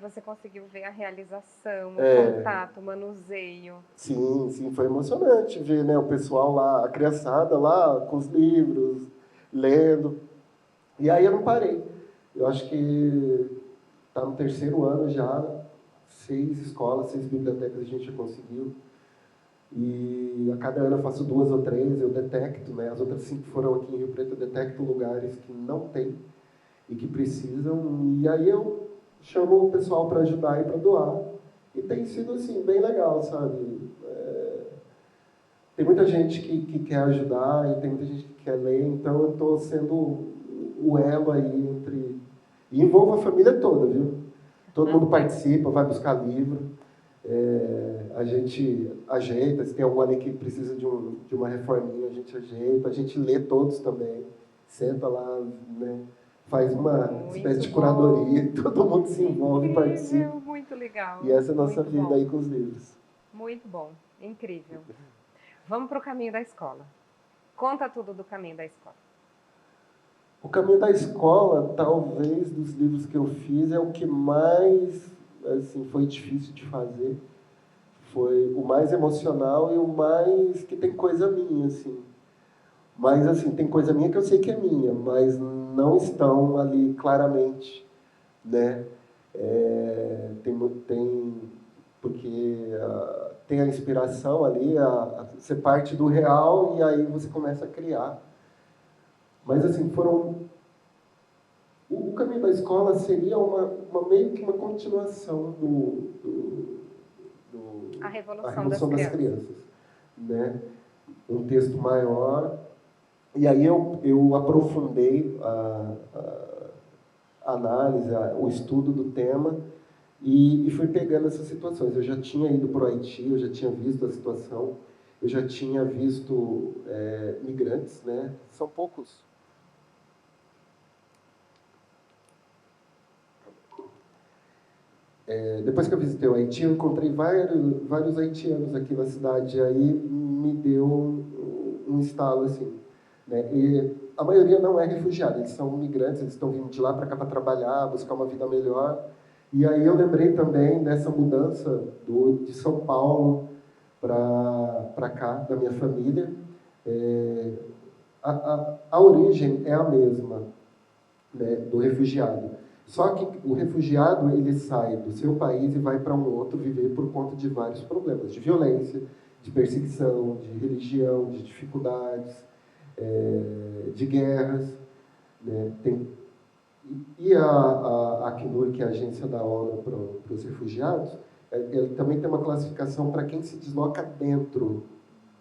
Você conseguiu ver a realização, o contato, o manuseio.
Sim, foi emocionante ver, né, o pessoal lá, a criançada lá com os livros, lendo. E aí eu não parei. Eu acho que está no 3º ano já, 6 escolas, 6 bibliotecas a gente já conseguiu. E a cada ano eu faço 2 ou 3, eu detecto, né? As outras 5 foram aqui em Rio Preto, eu detecto lugares que não tem e que precisam. E aí eu chamo o pessoal para ajudar e para doar. E tem sido, assim, bem legal, sabe? Tem muita gente que quer ajudar e tem muita gente que quer ler, então eu estou sendo o elo aí entre... E envolvo a família toda, viu? Todo mundo participa, vai buscar livro. A gente ajeita, se tem algum ali que precisa de uma reforminha, a gente ajeita. A gente lê todos também. Senta lá, né? Faz uma espécie de curadoria. Todo mundo se envolve e participa.
Muito legal.
E essa é a nossa vida aí com os livros.
Muito bom, incrível. Vamos para o caminho da escola. Conta tudo do caminho da escola.
O caminho da escola, talvez, dos livros que eu fiz, é o que mais assim, foi difícil de fazer. Foi o mais emocional e o mais que tem coisa minha, assim. Mas, assim, tem coisa minha que eu sei que é minha, mas não estão ali claramente, né? Porque tem a inspiração ali, você parte do real e aí você começa a criar. Mas, assim, o caminho da escola seria meio que uma continuação
A Revolução,
das Crianças, né? Um texto maior. E aí eu aprofundei a análise, o estudo do tema e fui pegando essas situações. Eu já tinha ido para o Haiti, eu já tinha visto a situação, eu já tinha visto migrantes, né? São poucos. Depois que eu visitei o Haiti, eu encontrei vários haitianos aqui na cidade. Aí me deu um estalo, assim. Né? E a maioria não é refugiada, eles são migrantes, eles estão vindo de lá para cá para trabalhar, buscar uma vida melhor. E aí eu lembrei também dessa mudança de São Paulo para cá, da minha família. A origem é a mesma, né, do refugiado. Só que o refugiado, ele sai do seu país e vai para um outro viver por conta de vários problemas, de violência, de perseguição, de religião, de dificuldades, de guerras. Né? E a Acnur, que é a agência da ONU para os refugiados, ele também tem uma classificação para quem se desloca dentro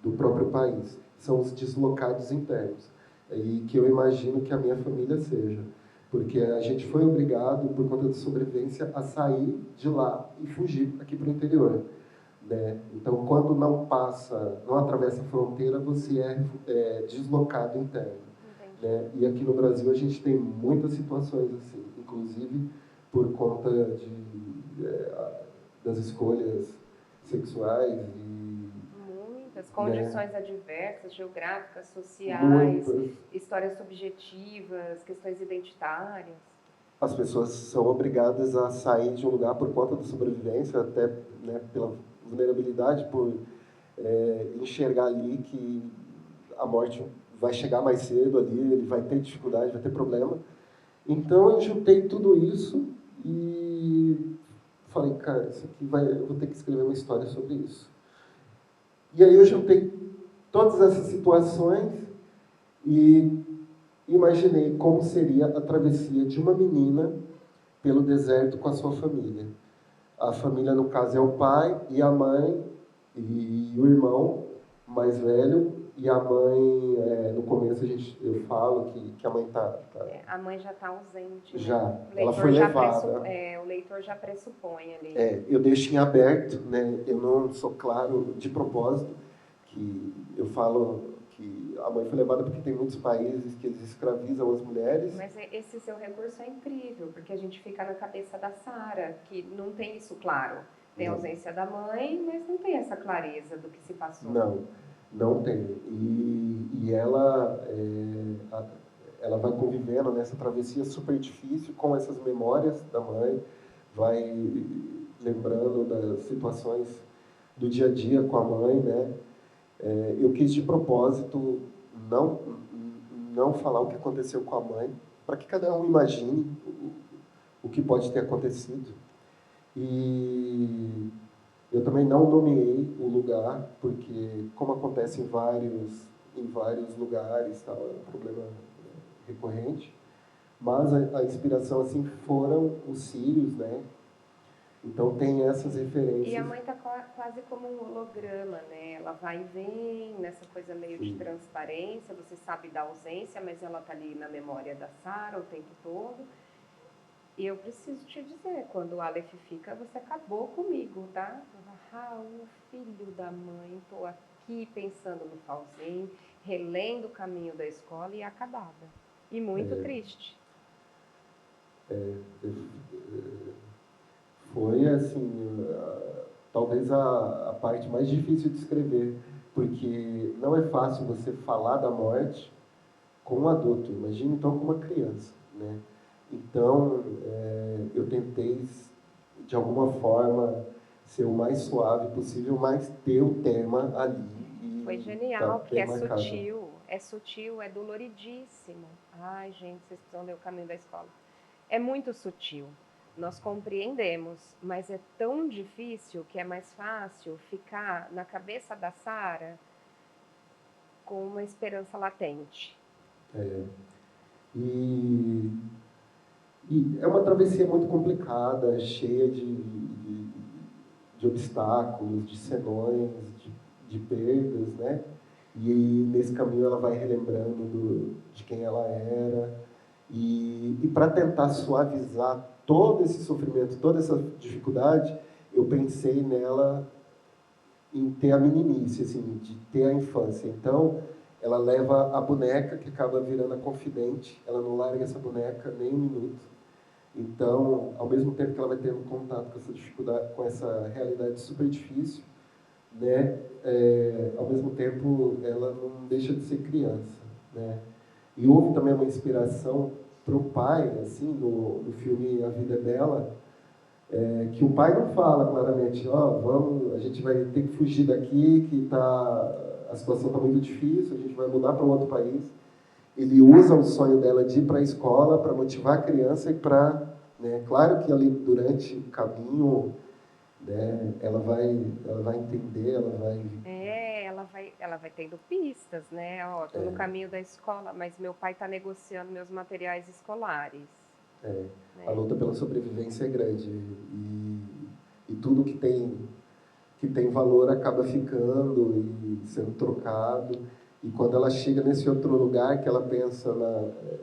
do próprio país. São os deslocados internos. E que eu imagino que a minha família seja. Porque a gente foi obrigado, por conta da sobrevivência, a sair de lá e fugir aqui para o interior. Né? Então, quando não atravessa a fronteira, você é deslocado interno. Né? E aqui no Brasil a gente tem muitas situações assim, inclusive por conta das escolhas sexuais.
muitas condições adversas, geográficas, sociais,
muitas.
Histórias subjetivas, questões identitárias.
As pessoas são obrigadas a sair de um lugar por conta da sobrevivência, até, né, pela vulnerabilidade, por enxergar ali que a morte vai chegar mais cedo ali, ele vai ter dificuldade, vai ter problema. Então eu juntei tudo isso e falei, cara, isso aqui eu vou ter que escrever uma história sobre isso. E aí eu juntei todas essas situações e imaginei como seria a travessia de uma menina pelo deserto com a sua família. A família, no caso, é o pai e a mãe e o irmão mais velho. E a mãe, no começo eu falo que a mãe tá
a mãe já está ausente.
Já,
né?
ela foi levada.
O leitor já pressupõe ali.
Eu deixo em aberto, né? Eu não sou claro de propósito, que eu falo que a mãe foi levada porque tem muitos países que eles escravizam as mulheres.
Mas esse seu recurso é incrível, porque a gente fica na cabeça da Sara, que não tem isso claro. Tem a ausência da mãe, mas não tem essa clareza do que se passou.
Não tem. E ela vai convivendo nessa travessia super difícil com essas memórias da mãe, vai lembrando das situações do dia a dia com a mãe, né? Eu quis de propósito não falar o que aconteceu com a mãe, para que cada um imagine o que pode ter acontecido. E eu também não nomeei o lugar, porque como acontece em vários lugares, tá, é um problema recorrente, mas a inspiração assim foram os sírios, né? Então tem essas referências.
E a mãe está quase como um holograma, né? Ela vai e vem nessa coisa meio de transparência, você sabe da ausência, mas ela está ali na memória da Sara o tempo todo. E eu preciso te dizer, quando o Aleph fica, você acabou comigo, tá? Raul, filho da mãe, estou aqui pensando no Fauzen, relendo o caminho da escola e acabada. E muito triste.
Foi, assim, talvez a parte mais difícil de escrever, porque não é fácil você falar da morte com um adulto, imagina então com uma criança, né? Então, eu tentei, de alguma forma, ser o mais suave possível, mas ter o tema ali.
Foi genial, porque é sutil, é doloridíssimo. Ai, gente, vocês precisam ler O Caminho da Escola. É muito sutil. Nós compreendemos, mas é tão difícil que é mais fácil ficar na cabeça da Sara com uma esperança latente.
E é uma travessia muito complicada, cheia de obstáculos, de senões, de perdas, né? E nesse caminho ela vai relembrando de quem ela era. E para tentar suavizar todo esse sofrimento, toda essa dificuldade, eu pensei nela em ter a meninice, assim, de ter a infância. Então, ela leva a boneca, que acaba virando a confidente, ela não larga essa boneca nem um minuto. Então, ao mesmo tempo que ela vai tendo contato com essa dificuldade, com essa realidade super difícil, né, ao mesmo tempo ela não deixa de ser criança, né? E houve também uma inspiração para o pai, assim, no filme A Vida é Bela, que o pai não fala claramente, a gente vai ter que fugir daqui, que a situação está muito difícil, a gente vai mudar para um outro país. Ele usa o sonho dela de ir para a escola para motivar a criança e para, né, claro que ali durante o caminho, né, ela vai entender,
ela vai tendo pistas, né? Tô no caminho da escola, mas meu pai está negociando meus materiais escolares.
Né? A luta pela sobrevivência é grande e tudo que tem valor acaba ficando e sendo trocado. E quando ela chega nesse outro lugar que ela pensa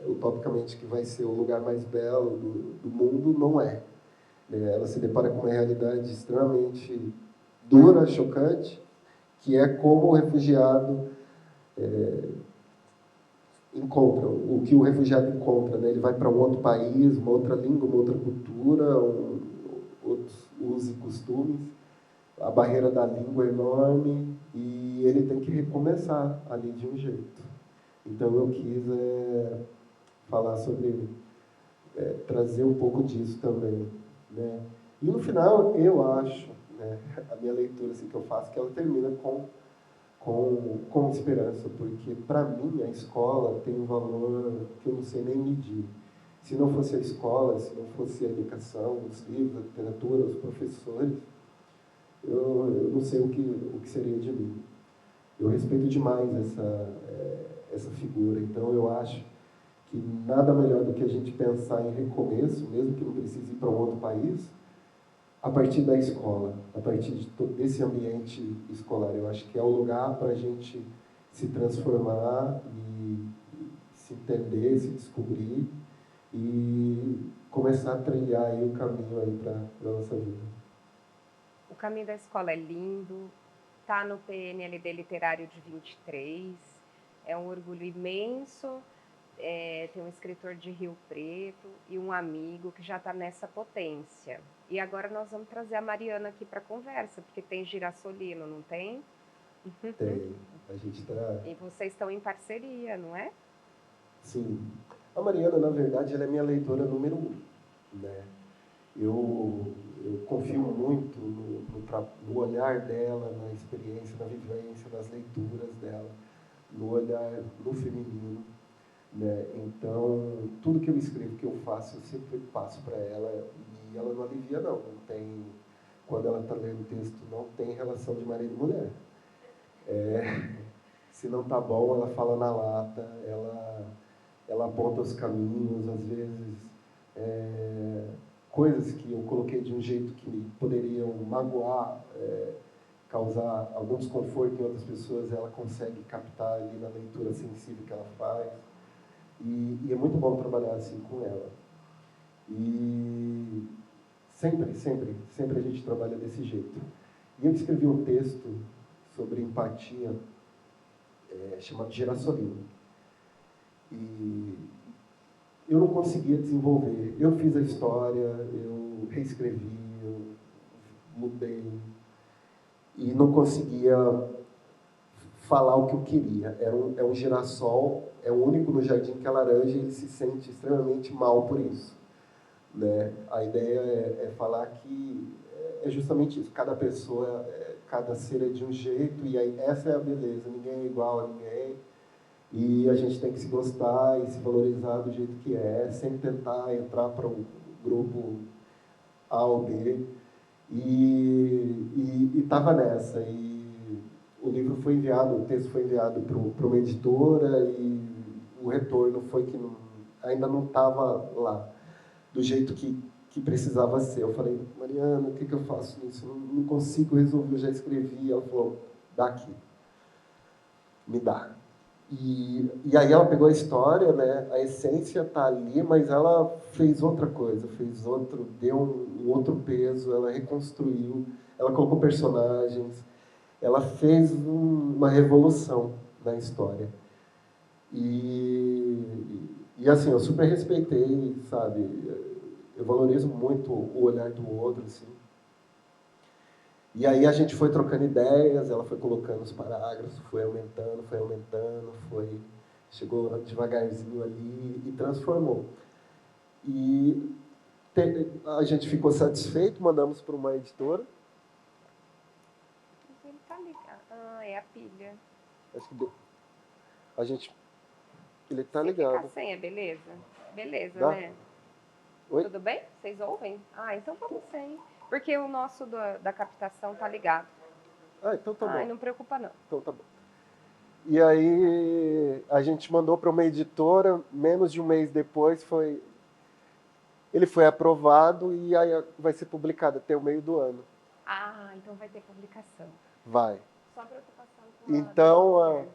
utopicamente que vai ser o lugar mais belo do mundo, não é. Ela se depara com uma realidade extremamente dura, chocante, que é como o refugiado encontra, o que o refugiado encontra, né? Ele vai para um outro país, uma outra língua, uma outra cultura, outros usos e costumes, a barreira da língua é enorme e ele tem que recomeçar ali de um jeito. Então eu quis falar sobre, trazer um pouco disso também, né? E no final eu acho, né, a minha leitura assim, que eu faço, que ela termina com esperança, porque para mim a escola tem um valor que eu não sei nem medir. Se não fosse a escola, se não fosse a educação, os livros, a literatura, os professores, eu não sei o que seria de mim. Eu respeito demais essa figura, então eu acho que nada melhor do que a gente pensar em recomeço, mesmo que não precise ir para um outro país, a partir da escola, a partir desse ambiente escolar. Eu acho que é o lugar para a gente se transformar e se entender, se descobrir e começar a trilhar aí o caminho aí para a nossa vida.
O caminho da escola é lindo, tá no PNLD Literário de 23, é um orgulho imenso. Tem um escritor de Rio Preto e um amigo que já está nessa potência. E agora nós vamos trazer a Mariana aqui para conversa, porque tem Girassolino, não tem?
Tem, a gente está...
E vocês estão em parceria, não é?
Sim. A Mariana, na verdade, ela é minha leitora número 1, né? Eu confio muito no olhar dela, na experiência, na vivência, nas leituras dela, no olhar no feminino, né? Então, tudo que eu escrevo, que eu faço, eu sempre passo para ela e ela não alivia, não. Não tem, quando ela está lendo o texto, não tem relação de marido e mulher. Se não tá bom, ela fala na lata, ela aponta os caminhos, às vezes coisas que eu coloquei de um jeito que poderiam magoar, causar algum desconforto em outras pessoas, ela consegue captar ali na leitura sensível que ela faz. E é muito bom trabalhar assim com ela. E sempre a gente trabalha desse jeito. E eu escrevi um texto sobre empatia, chamado Girassolino. E eu não conseguia desenvolver. Eu fiz a história, eu reescrevi, eu mudei e não conseguia falar o que eu queria. É um girassol, é o único no jardim que é laranja e ele se sente extremamente mal por isso, né? A ideia é falar que é justamente isso. Cada pessoa, cada ser é de um jeito e aí essa é a beleza. Ninguém é igual a ninguém. E a gente tem que se gostar e se valorizar do jeito que é, sem tentar entrar para o grupo A ou B. E estava nessa. E o livro foi enviado, o texto foi enviado para uma editora e o retorno foi que ainda não estava lá, do jeito que precisava ser. Eu falei, Mariana, o que eu faço nisso? Não consigo resolver, eu já escrevi. Ela falou, dá aqui, me dá. E aí ela pegou a história, né? A essência está ali, mas ela fez outra coisa, deu um outro peso, ela reconstruiu, ela colocou personagens, ela fez uma revolução na história. E assim, eu super respeitei, sabe? Eu valorizo muito o olhar do outro, assim. E aí a gente foi trocando ideias, ela foi colocando os parágrafos, foi aumentando, chegou devagarzinho ali e transformou. E a gente ficou satisfeito, mandamos para uma editora.
Mas ele tá ligado. Ah, é a pilha.
Acho que ele está
Se ficar
ligado.
sem, é beleza? Beleza,
Dá?
né?
Oi?
Tudo bem? Vocês ouvem? Ah, então vamos sem. Porque o nosso da captação tá ligado.
Ah, então tá
Ai,
bom.
não preocupa não.
Então tá bom. E aí a gente mandou para uma editora, menos de um mês depois ele foi aprovado e aí vai ser publicado até o meio do ano.
Ah, então vai ter publicação.
Vai.
Só preocupação
Então,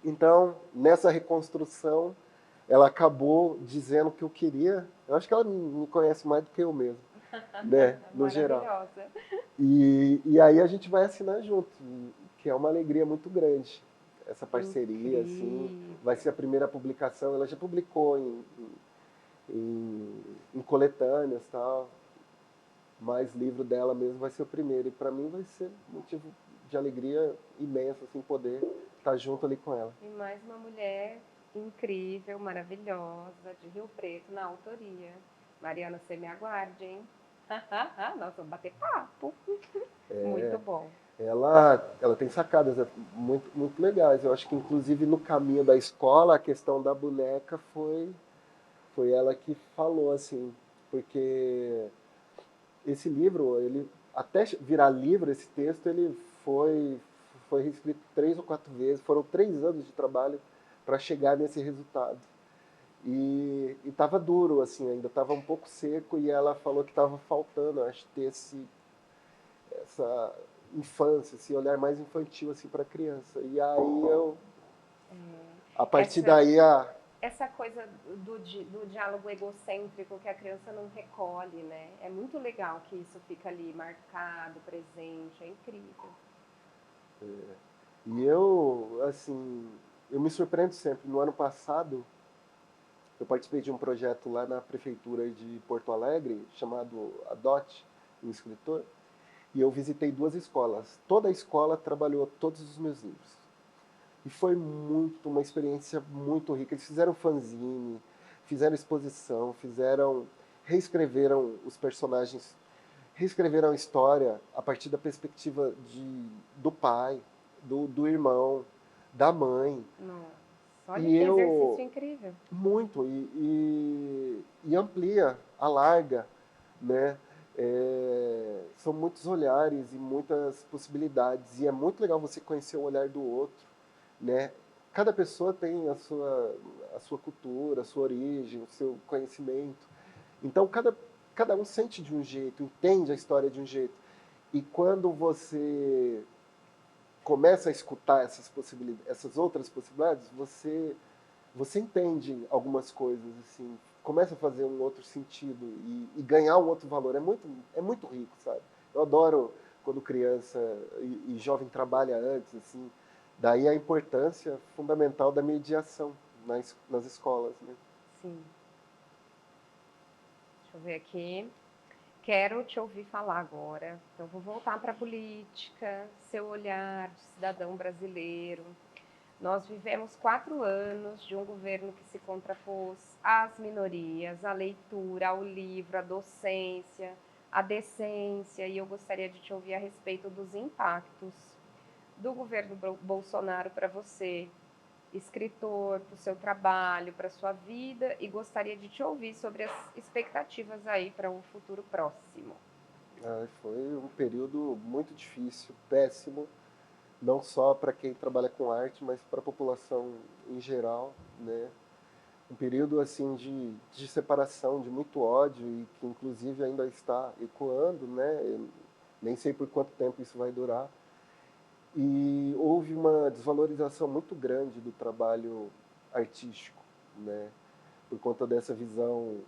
então, nessa reconstrução, ela acabou dizendo o que eu queria. Eu acho que ela me conhece mais do que eu mesmo, né? No geral.
Maravilhosa.
E aí a gente vai assinar junto, que é uma alegria muito grande. Essa parceria, assim, vai ser a primeira publicação. Ela já publicou em coletâneas e tal. mas o livro dela mesmo vai ser o primeiro. E para mim vai ser motivo de alegria imensa, assim, poder estar junto ali com ela.
E mais uma mulher incrível, maravilhosa, de Rio Preto, na autoria. Mariana, você me aguarde, hein? Nós vamos bater papo. Muito bom.
Ela tem sacadas muito, muito legais. Eu acho que, inclusive, no caminho da escola, a questão da boneca foi ela que falou, assim, porque esse livro, ele até virar livro, esse texto, ele foi reescrito 3 ou 4 vezes. Foram 3 anos de trabalho para chegar nesse resultado. E estava duro, assim, ainda estava um pouco seco, e ela falou que estava faltando, acho, ter essa infância, esse olhar mais infantil assim para a criança. E aí a partir
Essa,
daí
essa coisa do diálogo egocêntrico que a criança não recolhe, né? É muito legal que isso fica ali marcado, presente, é incrível.
e eu assim, eu me surpreendo sempre. No ano passado eu participei de um projeto lá na prefeitura de Porto Alegre chamado Adote um escritor, e eu visitei 2 escolas. Toda a escola trabalhou todos os meus livros. E foi uma experiência muito rica. Eles fizeram fanzine, fizeram exposição, reescreveram os personagens, reescreveram a história a partir da perspectiva do pai, do irmão, da mãe.
Nossa, olha
E
que
eu,
exercício incrível.
muito, e amplia, alarga, né? São muitos olhares e muitas possibilidades, e é muito legal você conhecer o olhar do outro, né? Cada pessoa tem a sua cultura, a sua origem, o seu conhecimento. Então, cada um sente de um jeito, entende a história de um jeito. E quando você começa a escutar essas outras possibilidades, você entende algumas coisas, assim, começa a fazer um outro sentido e ganhar um outro valor. É muito rico, sabe? Eu adoro quando criança e jovem trabalha antes, assim. Daí a importância fundamental da mediação nas escolas, né?
Sim. Deixa eu ver aqui. Quero te ouvir falar agora. Então, vou voltar para a política, seu olhar de cidadão brasileiro. Nós vivemos 4 anos de um governo que se contrapôs às minorias, à leitura, ao livro, à docência, à decência, e eu gostaria de te ouvir a respeito dos impactos do governo Bolsonaro para você, escritor, para o seu trabalho, para a sua vida, e gostaria de te ouvir sobre as expectativas aí para um futuro próximo.
Foi um período muito difícil, péssimo, não só para quem trabalha com arte, mas para a população em geral, né? Um período assim de separação, de muito ódio e que inclusive ainda está ecoando, né? Eu nem sei por quanto tempo isso vai durar. E houve uma desvalorização muito grande do trabalho artístico, né? Por conta dessa visão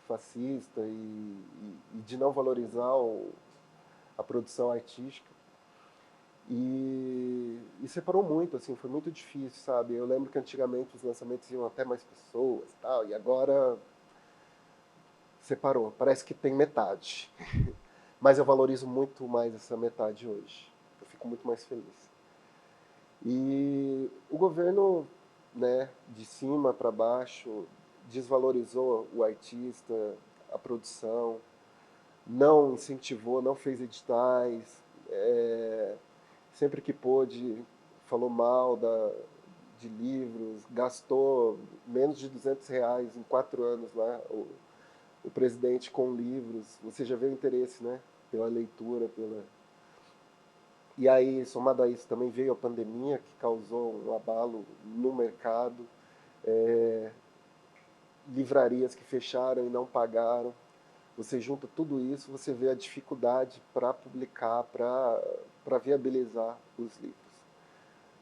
fascista e de não valorizar a produção artística. E separou muito, assim, foi muito difícil, sabe? Eu lembro que antigamente os lançamentos iam até mais pessoas, tal, e agora separou. Parece que tem metade. Mas eu valorizo muito mais essa metade hoje. Eu fico muito mais feliz. E o governo, né, de cima para baixo, desvalorizou o artista, a produção, não incentivou, não fez editais, sempre que pôde falou mal de livros, gastou menos de R$ 200 em 4 anos lá, o presidente com livros. Você já vê o interesse, né, pela leitura, E aí, somado a isso, também veio a pandemia, que causou um abalo no mercado, é, livrarias que fecharam e não pagaram. Você junta tudo isso, você vê a dificuldade para publicar, para viabilizar os livros.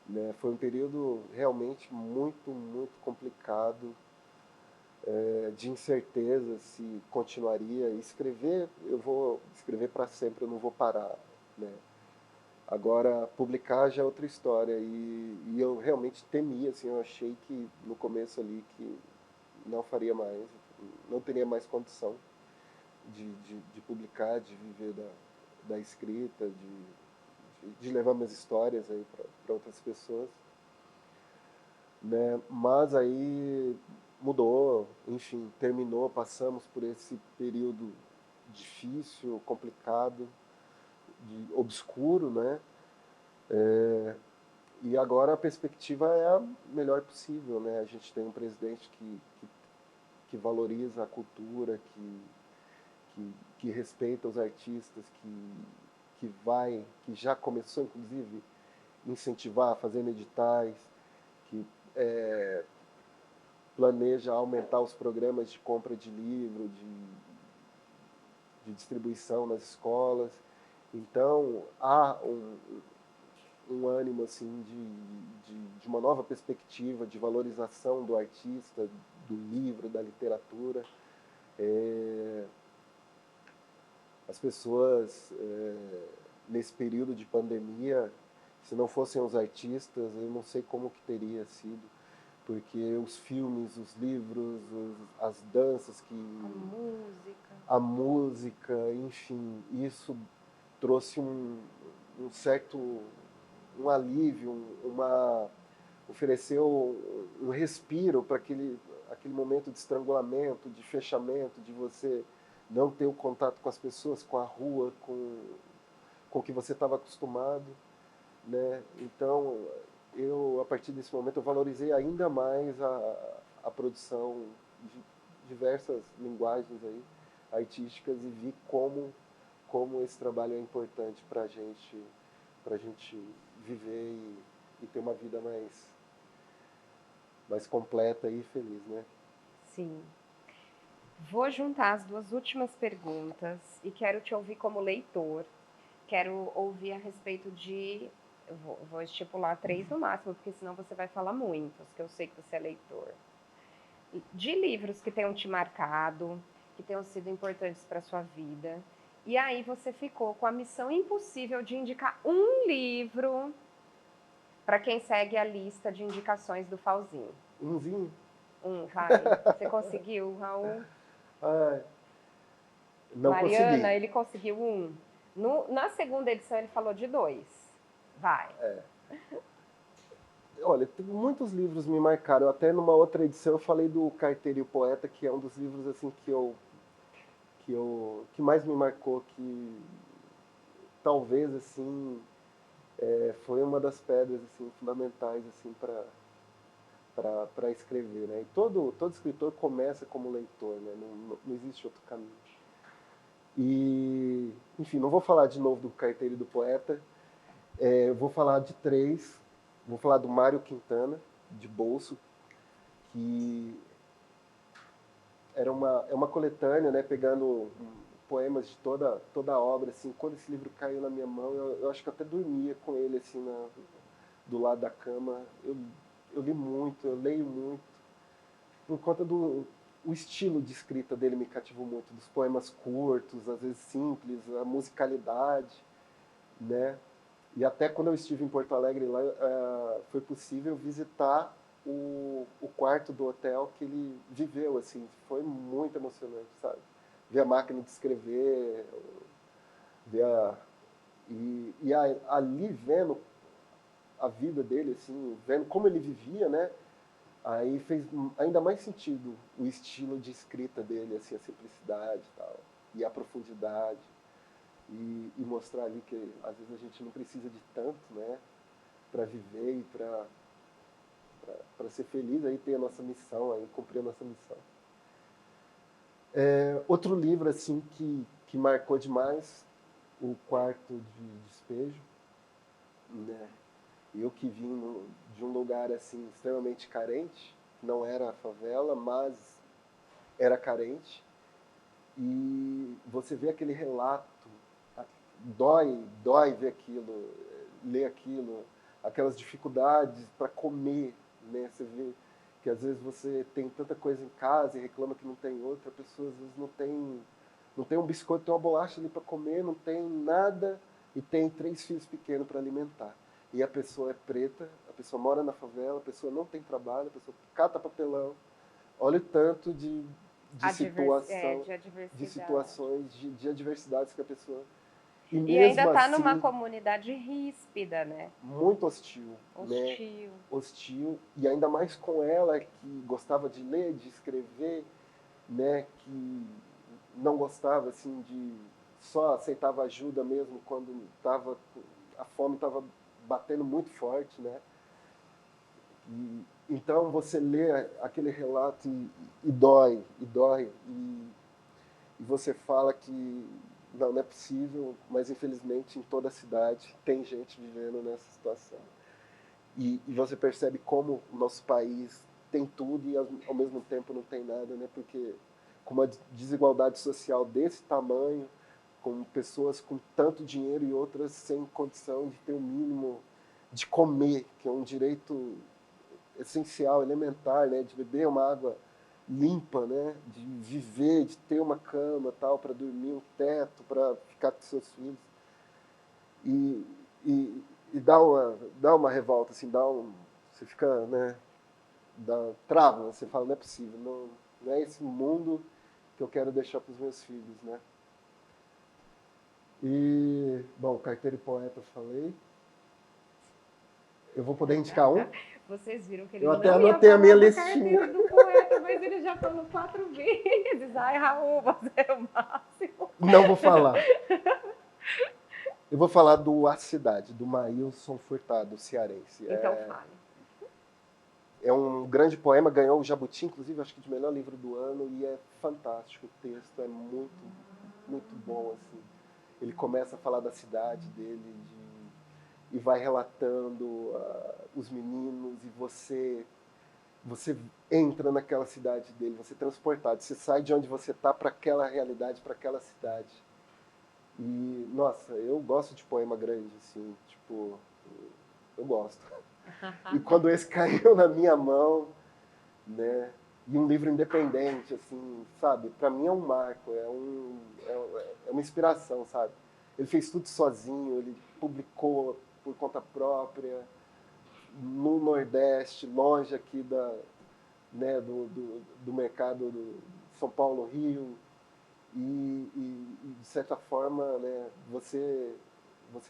Né? Foi um período realmente muito, muito complicado, de incerteza se continuaria. Escrever, eu vou escrever para sempre, eu não vou parar. Né? Agora, publicar já é outra história. E eu realmente temia, assim, eu achei que no começo ali que não faria mais, não teria mais condição. de publicar, de viver da escrita, de levar minhas histórias aí para outras pessoas, né? Mas aí mudou, enfim, terminou, passamos por esse período difícil, complicado, obscuro, né? E agora a perspectiva é a melhor possível, né? A gente tem um presidente que valoriza a cultura, que respeita os artistas, que já começou, inclusive, incentivar, fazendo editais, que planeja aumentar os programas de compra de livro, de distribuição nas escolas. Então, há um ânimo assim, de uma nova perspectiva, de valorização do artista, do livro, da literatura. As pessoas, nesse período de pandemia, se não fossem os artistas, eu não sei como que teria sido, porque os filmes, os livros, as danças, a música, enfim, isso trouxe um certo alívio, ofereceu um respiro para aquele momento de estrangulamento, de fechamento, de você não ter o contato com as pessoas, com a rua, com o que você estava acostumado, né? Então, a partir desse momento, eu valorizei ainda mais a produção de diversas linguagens aí, artísticas, e vi como esse trabalho é importante para a gente viver e ter uma vida mais completa e feliz, né?
Sim. Vou juntar as duas últimas perguntas e quero te ouvir como leitor. Quero ouvir a respeito de... Eu vou estipular 3 no máximo, porque senão você vai falar muitos, que eu sei que você é leitor. De livros que tenham te marcado, que tenham sido importantes para a sua vida. E aí você ficou com a missão impossível de indicar um livro para quem segue a lista de indicações do Fauzinho.
Umzinho?
Vai. Você conseguiu, Raul?
Ah, não
Mariana,
consegui.
ele conseguiu um. Na segunda edição ele falou de 2. Vai.
Olha, muitos livros me marcaram. Até numa outra edição eu falei do Carteiro e o Poeta, que é um dos livros assim que mais me marcou, que talvez assim foi uma das pedras assim fundamentais assim para escrever, né? E todo escritor começa como leitor, né? Não existe outro caminho. E, enfim, não vou falar de novo do Carteiro e do Poeta. Vou falar de 3. Vou falar do Mário Quintana, de Bolso, que é uma coletânea, né, pegando poemas de toda a obra. Assim, quando esse livro caiu na minha mão, eu acho que eu até dormia com ele assim do lado da cama. Eu li muito, eu leio muito, por conta o estilo de escrita dele me cativou muito, dos poemas curtos, às vezes simples, a musicalidade, né? E até quando eu estive em Porto Alegre, lá foi possível visitar o quarto do hotel que ele viveu, assim, foi muito emocionante, sabe? Ver a máquina de escrever, ver ali vendo a vida dele, assim, vendo como ele vivia, né? Aí fez ainda mais sentido o estilo de escrita dele, assim, a simplicidade e tal, e a profundidade. E mostrar ali que às vezes a gente não precisa de tanto, né, para viver e para ser feliz, aí ter a nossa missão, aí cumprir a nossa missão. Outro livro assim que marcou demais, O Quarto de Despejo, né? Eu que vim de um lugar assim extremamente carente, não era a favela, mas era carente, e você vê aquele relato, dói ver aquilo, ler aquilo, aquelas dificuldades para comer, né? Você vê que às vezes você tem tanta coisa em casa e reclama que não tem outra, a pessoa às vezes não tem um biscoito, tem uma bolacha ali para comer, não tem nada e tem 3 filhos pequenos para alimentar. E a pessoa é preta, a pessoa mora na favela, a pessoa não tem trabalho, a pessoa cata papelão. Olha o tanto de de situação,
de adversidade.
de situações, de adversidades que a pessoa...
E ainda está numa comunidade ríspida, né?
Muito hostil.
Hostil.
Né? Hostil. E ainda mais com ela, que gostava de ler, de escrever, né? Que não gostava, assim, de... Só aceitava ajuda mesmo quando a fome estava batendo muito forte, né? Então você lê aquele relato e dói, e você fala que não é possível, mas infelizmente em toda a cidade tem gente vivendo nessa situação. E você percebe como o nosso país tem tudo e ao mesmo tempo não tem nada, né? Porque com uma desigualdade social desse tamanho, com pessoas com tanto dinheiro e outras sem condição de ter o mínimo de comer, que é um direito essencial, elementar, né, de beber uma água limpa, né, de viver, de ter uma cama, tal, para dormir, um teto para ficar com seus filhos. E, e dá uma revolta, assim, você fica, né, trava, você fala, não é possível, não é esse mundo que eu quero deixar para os meus filhos, né. E, bom, Carteiro e Poeta eu falei. Eu vou poder indicar um?
Vocês viram que ele
eu
não
até
ia
anotei
falar
a minha
da
listinha.
Carteira do Poeta, mas ele já falou 4 vezes. Ai, Raul, você é o máximo.
Não vou falar. Eu vou falar do A Cidade, do Maílson Furtado, cearense.
Então fale.
É um grande poema, ganhou o Jabuti, inclusive, acho que de melhor livro do ano, e é fantástico. O texto é muito, muito bom, assim. Ele começa a falar da cidade dele e vai relatando os meninos, e você entra naquela cidade dele, você é transportado, você sai de onde você está para aquela realidade, para aquela cidade. E, nossa, eu gosto de poema grande, assim, tipo, eu gosto. E quando esse caiu na minha mão, né, e um livro independente, assim, sabe, para mim é um marco, é uma inspiração, sabe. Ele fez tudo sozinho, ele publicou por conta própria, no Nordeste, longe aqui né, do mercado do São Paulo, Rio, de certa forma, né, você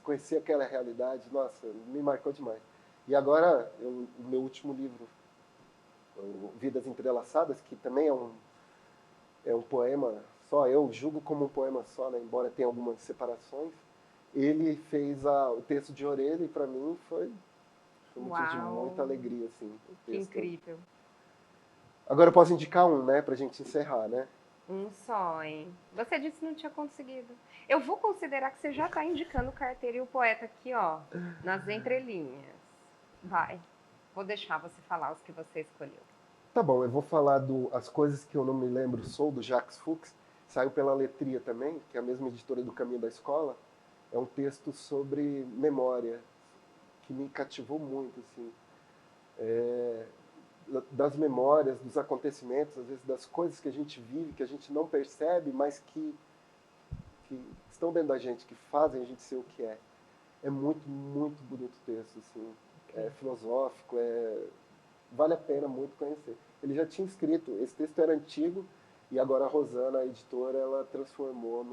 conhecer aquela realidade, nossa, me marcou demais. E agora, o meu último livro, Vidas Entrelaçadas, que também é um poema só, eu julgo como um poema só, né, embora tenha algumas separações, ele fez o texto de orelha e para mim foi motivo de muita alegria, assim. O texto.
Que incrível.
Agora eu posso indicar um, né, pra gente encerrar, né?
Um só, hein? Você disse que não tinha conseguido. Eu vou considerar que você já está indicando o Carteiro e o Poeta aqui, ó, nas entrelinhas. Vai. Vou deixar você falar os que você escolheu.
Tá bom, eu vou falar As Coisas Que Eu Não Me Lembro Sou, do Jacques Fuchs. Saiu pela Letria também, que é a mesma editora do Caminho da Escola. É um texto sobre memória, que me cativou muito, assim. Das memórias, dos acontecimentos, às vezes das coisas que a gente vive, que a gente não percebe, mas que estão dentro da gente, que fazem a gente ser o que é. É muito, muito bonito o texto, assim. É filosófico, vale a pena muito conhecer. Ele já tinha escrito, esse texto era antigo, e agora a Rosana, a editora, ela transformou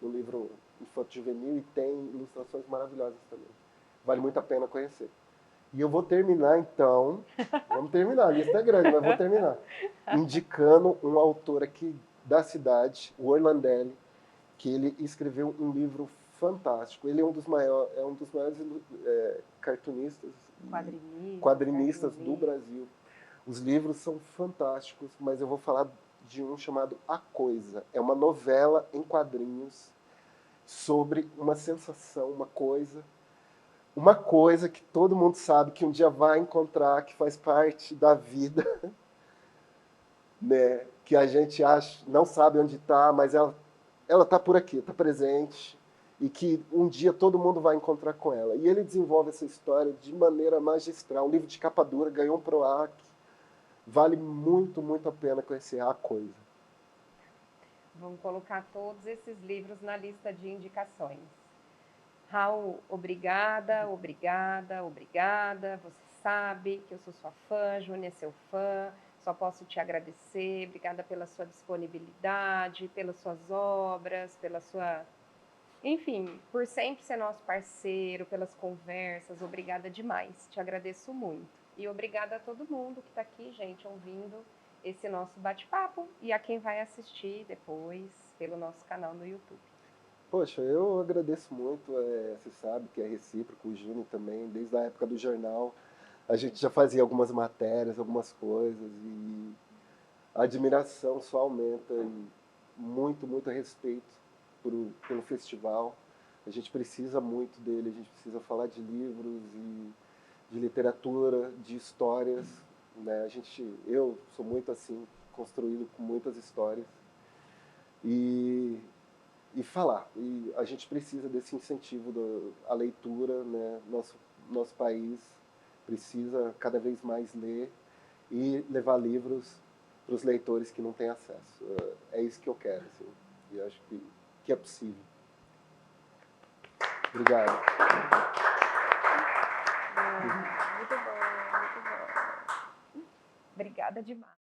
no livro infanto-juvenil e tem ilustrações maravilhosas também. Vale muito a pena conhecer. E eu vou terminar, então, vamos terminar, a lista é grande, mas vou terminar, indicando um autor aqui da cidade, o Orlandelli, que ele escreveu um livro fantástico. Ele é um dos maiores cartunistas, quadrinistas do Brasil. Os livros são fantásticos, mas eu vou falar de um chamado A Coisa. É uma novela em quadrinhos sobre uma sensação, uma coisa que todo mundo sabe que um dia vai encontrar, que faz parte da vida, né? Que a gente não sabe onde está, mas ela está por aqui, está presente, e que um dia todo mundo vai encontrar com ela. E ele desenvolve essa história de maneira magistral. Um livro de capa dura, ganhou um PROAC. Vale muito, muito a pena conhecer A Coisa.
Vamos colocar todos esses livros na lista de indicações. Raul, obrigada, obrigada, obrigada. Você sabe que eu sou sua fã, Júnia é seu fã. Só posso te agradecer. Obrigada pela sua disponibilidade, pelas suas obras, pela sua, enfim, por sempre ser nosso parceiro, pelas conversas. Obrigada demais. Te agradeço muito. E obrigada a todo mundo que está aqui, gente, ouvindo esse nosso bate-papo e a quem vai assistir depois pelo nosso canal no YouTube.
Poxa, eu agradeço muito, você sabe que é recíproco, o Júnior também, desde a época do jornal, a gente já fazia algumas matérias, algumas coisas, e a admiração só aumenta, e muito respeito pelo festival. A gente precisa muito dele, a gente precisa falar de livros e de literatura, de histórias, né? Eu sou muito assim, construído com muitas histórias. E e falar. E a gente precisa desse incentivo à leitura, né? Nosso país precisa cada vez mais ler e levar livros para os leitores que não têm acesso. É isso que eu quero, assim, e acho que é possível. Obrigado.
Muito bom, muito bom. Obrigada demais.